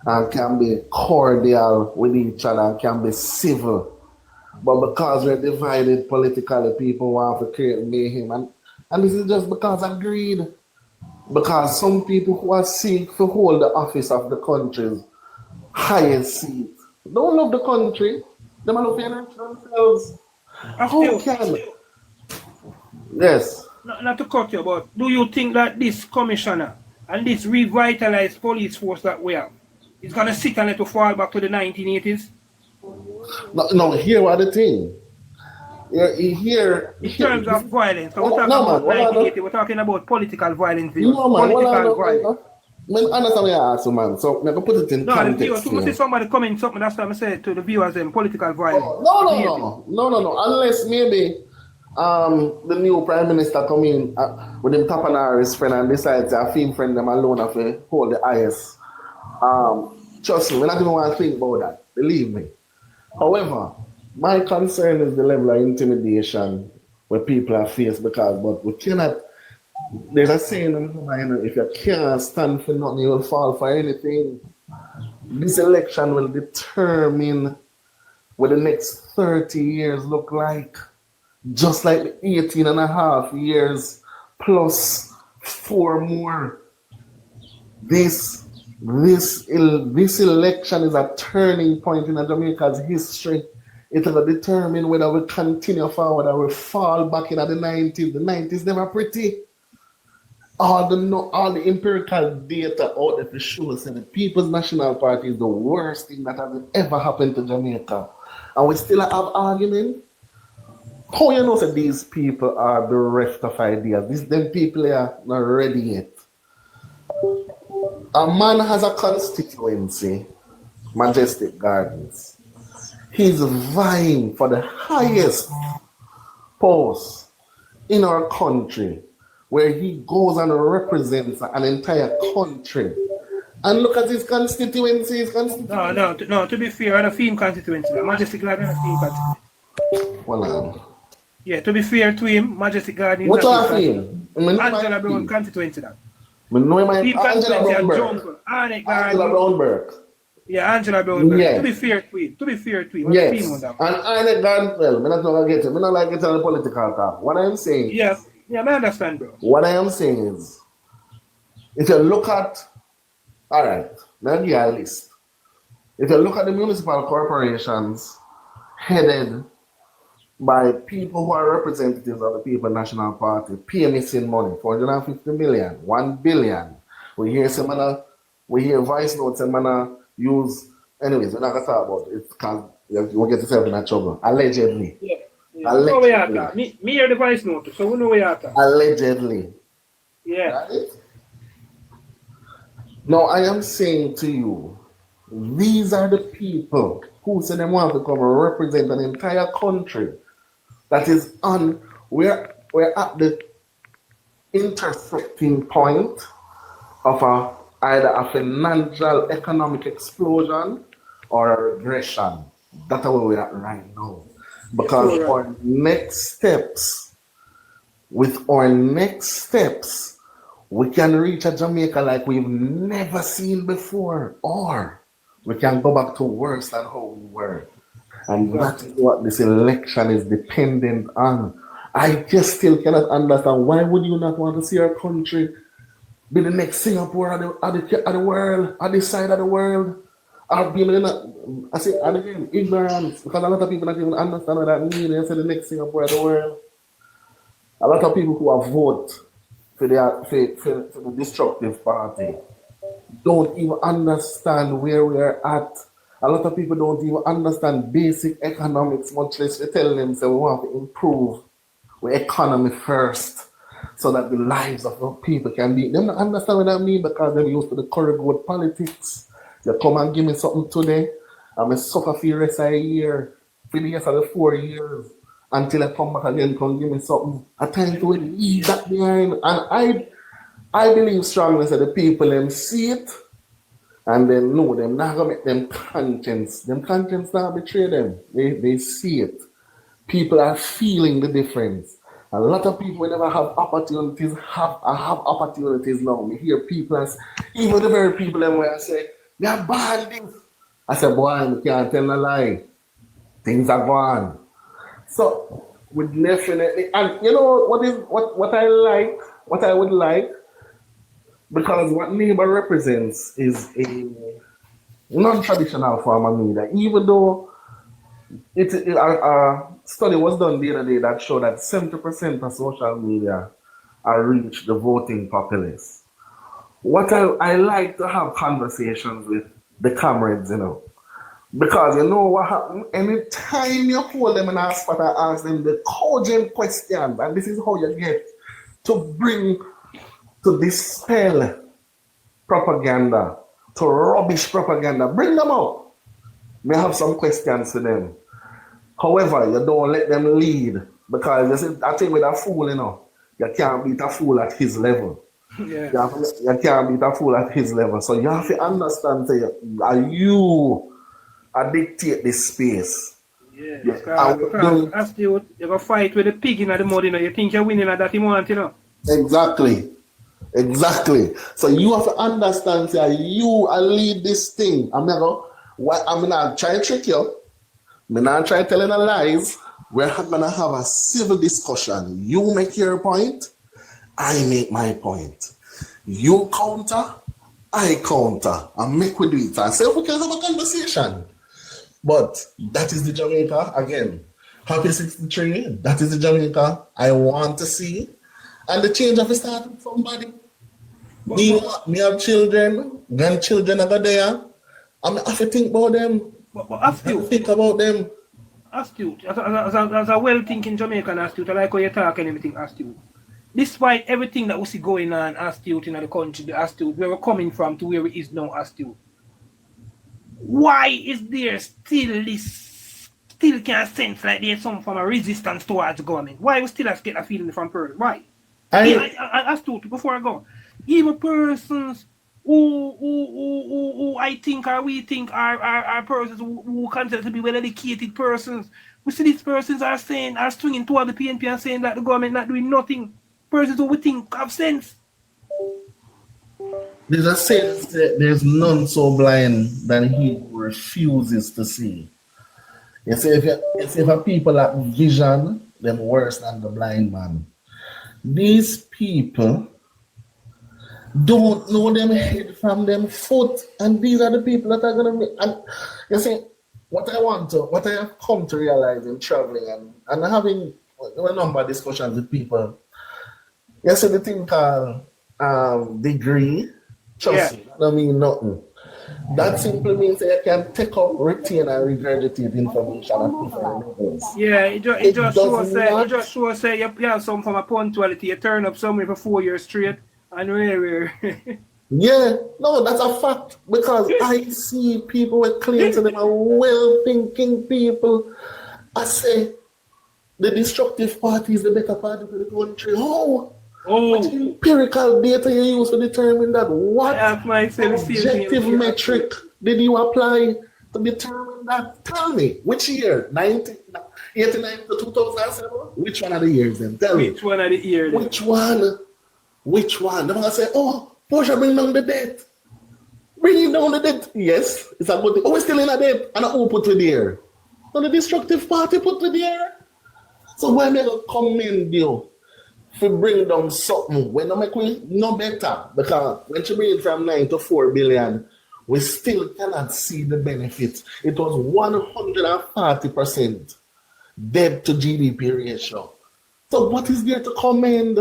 and can be cordial with each other and can be civil. But because we're divided politically, people want to create mayhem. And this is just because of greed. Because some people who are seek to hold the office of the country's highest seat don't love the country. They love themselves. How can? Yes. Not to cut you, but do you think that this commissioner and this revitalized police force that we have is going to sit and let us fall back to the 1980s? No, here what the thing. Here. In terms of violence, so we're No, talking man, about what are 1980, we're talking about political violence. No, man, Political violence. Man, understand what I ask you, man. So, I can put it in No, the context. viewers, you see somebody comment something, that's what I said to the viewers, political violence. No. Unless maybe the new prime minister come in with him tap on his friend and decides to film friend them alone if they hold the IS. Trust me, we not even want to think about that. Believe me. However, my concern is the level of intimidation where people are faced but we cannot. There's a saying, if you can't stand for nothing, you will fall for anything. This election will determine what the next 30 years look like. Just like the 18 and a half years plus 4 more. This election is a turning point in Jamaica's history. It will determine whether we continue forward or we fall back in the 90s. The 90s never pretty. All the empirical data out there to show us that the People's National Party is the worst thing that has ever happened to Jamaica. And we still have argument. How you know that these people are bereft of ideas? Them people are not ready yet. A man has a constituency, Majestic Gardens. He's vying for the highest post in our country, where he goes and represents an entire country. And look at his constituency. No, to be fair, on a theme constituency, Majestic Garden is a theme constituency. Hold on. Yeah, to be fair to him, Majestic Garden is what a theme? Angela Brown constituency. Theme constituency and Jungle. Angela Brownberg. Yeah, Angela Brownberg. Yeah. To be fair to him. Yes. And Arnett Garden, well, I'm not going to get it. I'm not like getting on the political talk. What I'm saying. Yes. Yeah, I understand, bro. What I am saying is, if you look at, all right, let me give you a list. If you look at the municipal corporations headed by people who are representatives of the People's National Party, pay missing money, 450 million, 1 billion. We hear voice notes and man use, anyways, we're not going to talk about it because you'll get yourself in that trouble. Allegedly. Yeah. Me hear the voice note, so we know where you are. Allegedly. Yeah. Right? Now, I am saying to you, these are the people who say they want to come and represent an entire country that is on, we're at the intersecting point of either a financial economic explosion or a regression. That's where we're at right now. Because our next steps, we can reach a Jamaica like we've never seen before, or we can go back to worse than how we were. And that is what this election is dependent on. I just still cannot understand, why would you not want to see our country be the next Singapore of the world, at this side of the world? I say, and again, ignorance, because a lot of people don't even understand what that means. They say the next Singapore of the world. A lot of people who have voted for the destructive party don't even understand where we are at. A lot of people don't even understand basic economics, much less we tell them that we want to improve our economy first so that the lives of our people can be. They don't understand what that means because they're used to the corrupt politics. You come and give me something today, and I suffer for the rest of the year, for the rest of the 4 years, until I come back again, come give me something. At times to leave that behind. And I believe strongly that the people them see it, and they know them not gonna make them conscience. Them conscience not betray them. They see it. People are feeling the difference. A lot of people never have opportunities, have opportunities now. We hear people, even the very people them where I say, they are banding. I said, boy, you can't tell a lie. Things are gone. So we definitely, and you know what I would like, because what Labour represents is a non-traditional form of media. Even though A study was done the other day that showed that 70% of social media are reach the voting populace. What I like to have conversations with the comrades, because you know what happens? Anytime you hold them in a spot and ask them the cogent questions, and this is how you get to bring to dispel propaganda, to rubbish propaganda, bring them out. May have some questions to them. However, you don't let them lead, because you see, I think with a fool, you can't beat a fool at his level. Yeah. You can't beat a fool at his level. So you have to understand, are you dictate this space? Yeah, because as you're going to fight with the pig in the mud, you think you're winning at that moment, Exactly. So you have to understand that you lead this thing. I'm not trying to trick you. I'm not trying to tell you lies. We're going to have a civil discussion. You make your point, I make my point. You counter, I counter. And make we do it. And say, we can have a conversation. But that is the Jamaica, again. Happy 63, that is the Jamaica I want to see. And the change of the start with somebody. Me have children, grandchildren over there. I have to think about them. But astute. Think about them. Astute. As a well-thinking Jamaican astute, I like how you talk and everything astute. Despite everything that we see going on astute in the country, the astute, where we're coming from to where it is now astute. Why is there still can't sense like there's some form of resistance towards the government? Why we still get a feeling from person? Why? I astute, before I go. Even persons who I think or we think are persons who consider to be well-educated persons. We see these persons are swinging toward the PNP and saying that the government not doing nothing. Persons who we think have sense. There's a sense that there's none so blind than he who refuses to see. You see, if a people have vision, they're worse than the blind man. These people don't know them head from them foot, and these are the people that are gonna make. And you see, what I have come to realize in traveling and having a number of discussions with people. You see the thing called degree. Trust me, that mean nothing. That simply means that you can take up, retain, and regurgitate information at different levels. Yeah, it just shows say you have some form of punctuality. You turn up somewhere for 4 years straight, and Yeah, no, that's a fact, because I see people with claims and them are well-thinking people. I say the destructive party is the better party for the country. What empirical data you use to determine that? What objective metric did you apply to determine that? Tell me, which year? 1989 to 2007? Which one of the years then? Tell me. Which one of the years? Which one? They're going to say, Porsche, bring down the debt. Bringing down the debt. Yes, it's a good thing. We're still in a debt. And who put it there? So the destructive party put it there. So when they commend you to bring down something, when they make we no better, because when you bring it from 9 to 4 billion, we still cannot see the benefits. It was 140% debt to GDP ratio. So what is there to commend?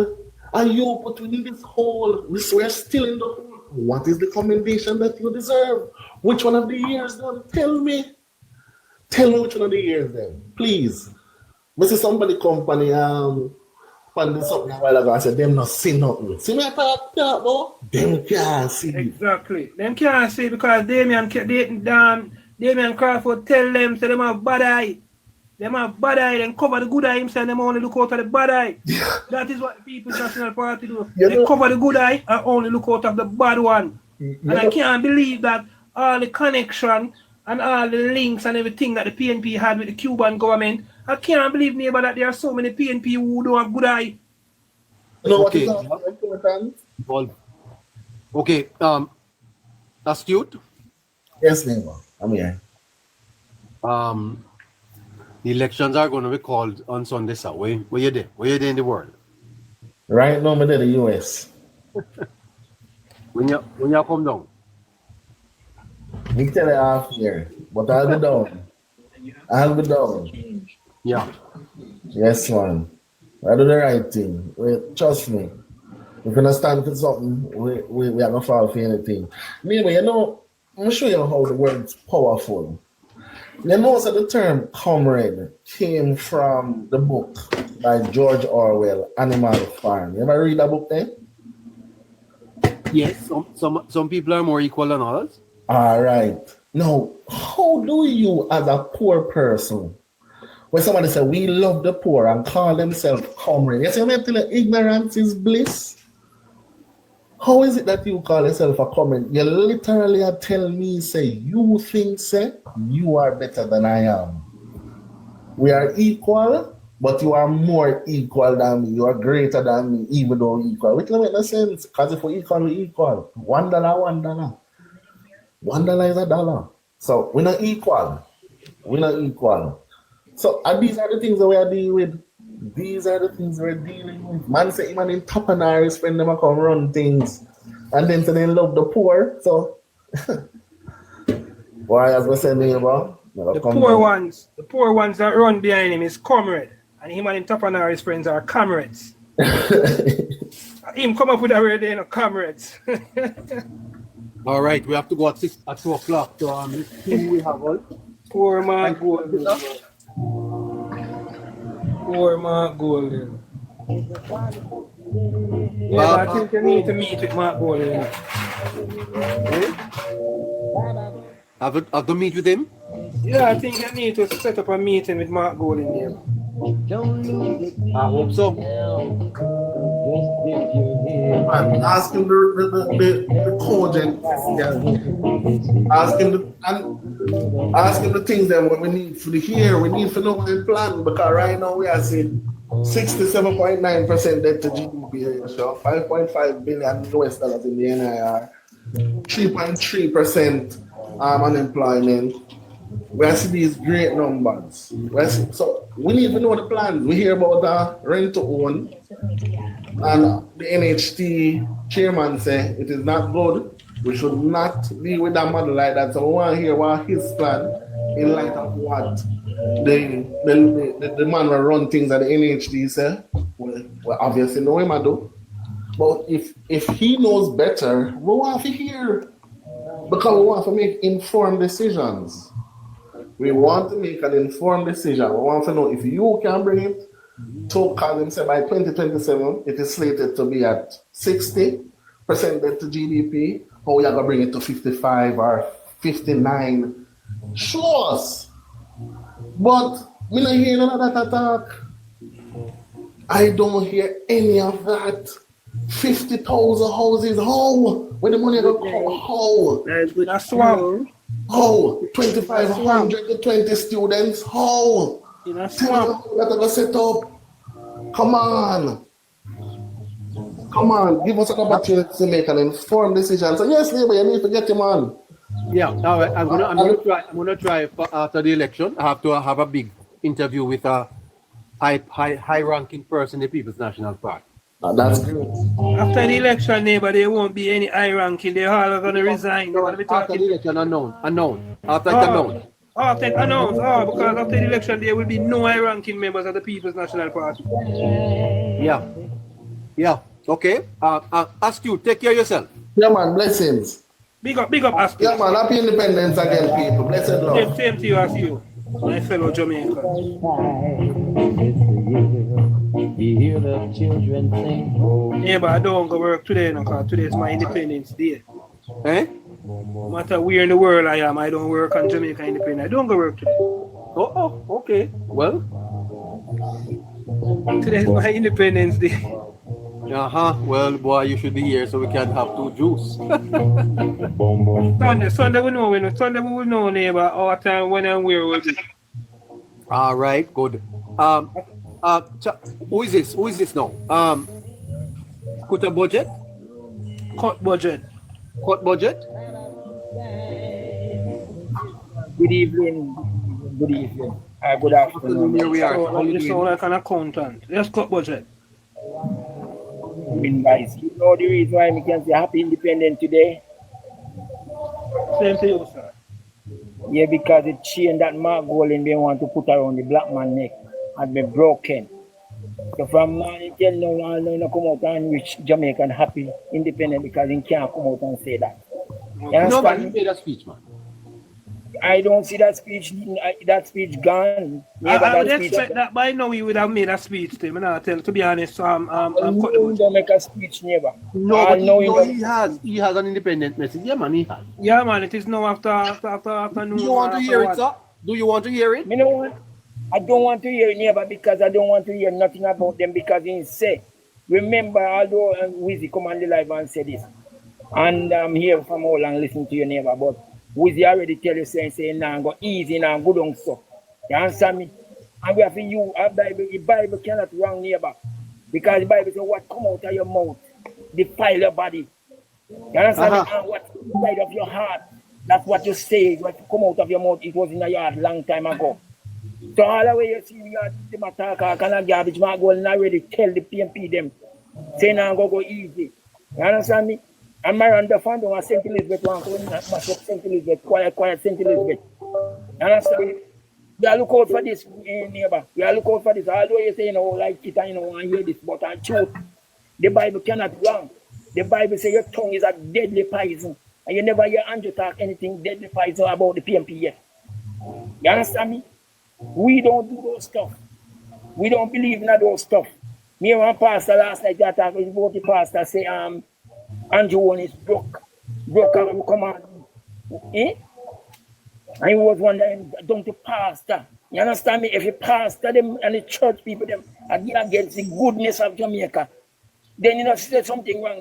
Are you put in this hole? We're still in the hole. What is the commendation that you deserve? Which one of the years then? Tell me which one of the years then, please. I see somebody company funding something a while ago. I said them not see nothing. See me talk about? Them can't see. Exactly. Them can't see because Damien Crawford tell them say them have bad eye. Them have bad eye and cover the good eye himself. Them only look out of the bad eye. That is what the People's National Party do. They cover the good eye and only look out of the bad one. And I can't believe that all the connection and all the links and everything that the PNP had with the Cuban government. I can't believe, neighbor, that there are so many PNP who don't have good eye. Okay. Okay. Astute? Yes, neighbor. I'm here. The elections are going to be called on Sunday, sir. Where you there? Where you there in the world? Right now, I'm in the US. When you come down? Me tell you half here, but I'll be down. I'll be down. Yeah. Yes, man. I do the right thing. Wait, trust me. If you stand for something, we are gonna fall for anything. Anyway, I'm gonna show you how the word's powerful. You know that the term comrade came from the book by George Orwell, Animal Farm. You ever read that book then? Yes, some people are more equal than others. All right. Now, how do you, as a poor person, when somebody say we love the poor and call themselves comrade, you see, I'm telling you, ignorance is bliss. How is it that you call yourself a comrade? You literally are telling me, say, you think, say, you are better than I am. We are equal, but you are more equal than me. You are greater than me, even though we're equal. Which doesn't make no sense, because if we're equal, we're equal. $1, $1. $1 is a dollar. So we're not equal. We're not equal. So and these are the things that we are dealing with. These are the things we're dealing with. Man say man in top and Irish when them come run things. And then say they love the poor. So why as we say neighbor? The poor ones that run behind him is Comrade. And him and him top and his friends are comrades. Him come up with a word there, comrades. All right, we have to go at 2 o'clock. So who we have all? Poor man Golden. Poor man Golden. Yeah, I think you need to meet with Mark Golden. Have to meet with him? Yeah, I think you need to set up a meeting with Mark Golden here. I hope so. Man, ask him the cogent. Ask him the things that what we need for the year. We need for know and plan, because right now we are seeing 67.9% debt to GDP ratio, 5.5 billion US dollars in the NIR, 3.3% unemployment. We are seeing these great numbers. So we need to know the plans. We hear about rent to own, and the NHT chairman say it is not good. We should not deal with that model like that. So we want to hear what his plan in light of what the man will run things at the NHT say. Well, obviously know him I do. But if he knows better, we want to hear, because we want to make informed decisions. We want to make an informed decision. We want to know if you can bring it to, call them say by 2027, it is slated to be at 60% debt to GDP. How you are going to bring it to 55 or 59? Show us. But we don't hear none of that attack. I don't hear any of that. 50,000 houses, how? When the money go come, how? That's swamp. How? 2,500 to 20 students, how? That's swamp. Let us set up. Come on. Come on, give us an opportunity to make an informed decision. So yes, neighbor, you need to get him on. Yeah, all right. I'm gonna try after the election. I have to have a big interview with a high-ranking person in the People's National Party. That's good. After the election, neighbor, there won't be any high ranking. They're all going to resign. After the election, unknown. After it's announced. After it's announced, because after the election, there will be no high ranking members of the People's National Party. Yeah. Okay. Ask you, take care of yourself. Yeah, man, blessings. Big up, ask you. Yeah, man, happy independence again, people. Blessed Lord. Same to you as you, my fellow Jamaicans. You hear the children sing. Yeah, but I don't go work today, because today is my Independence Day. Eh? No matter where in the world I am, I don't work on Jamaica Independence. I don't go work today. Oh, okay. Well, today is my Independence Day. Well, boy, you should be here so we can have two juice. Sunday we know when. Sunday we will know, neighbor, all time when and where we'll be. All right, good. Who is this now? Cut a budget? Cut budget. Good evening. Good afternoon. Here we are. You sound like an accountant. Let's cut budget. I mean, guys, you know the reason why we can say happy independence today? Same to you, sir. Yeah, because the chain that Mark Golding they want to put around the black man neck has been broken. So from morning till now, I know come out and reach Jamaican happy, independent because he can't come out and say that. You No, but he understand? made a speech, man. I don't see that speech. That speech gone. Yeah, but I would that speech. expect that by now he would have made a speech to him. And I tell to be honest, I'm cut the No, he butt. don't make a speech, never. No, I but know he has an independent message. Yeah, man, he has. Yeah, man, it is now after noon. Do you want to hear it, sir? Do you want to hear it? Me no want. I don't want to hear it never because I don't want to hear nothing about them because he say, remember, although Wizzy come on the live and say this, and I'm here from all and listen to your neighbor, but Wizzy already tell you saying now go easy now, go down so. You understand me? And we have to use our Bible. The Bible cannot wrong neighbor because the Bible says what come out of your mouth defile your body. You understand me? And what inside of your heart, that's what you say. What come out of your mouth, it was in your heart long time ago. So all the way you see them attack kind of garbage man go and already tell the PMP them say now go easy. You understand me? And Miranda found on St. Elizabeth one going mash up St. Elizabeth, quiet St. Elizabeth. You understand me? We are look out for this neighbor. We are look out for this. Although you say like it and and hear this, but I truth. The Bible cannot wrong. The Bible says your tongue is a deadly poison. And you never hear Andrew talk anything deadly poison about the PMP yet. You understand me? We don't do those stuff. We don't believe in those stuff. Me and one pastor last night that talked about the pastor say Andrew one is broke and come on. Eh? And he was wondering, don't the pastor. You understand me? If the pastor them and the church people them are against the goodness of Jamaica, then you know there's something wrong.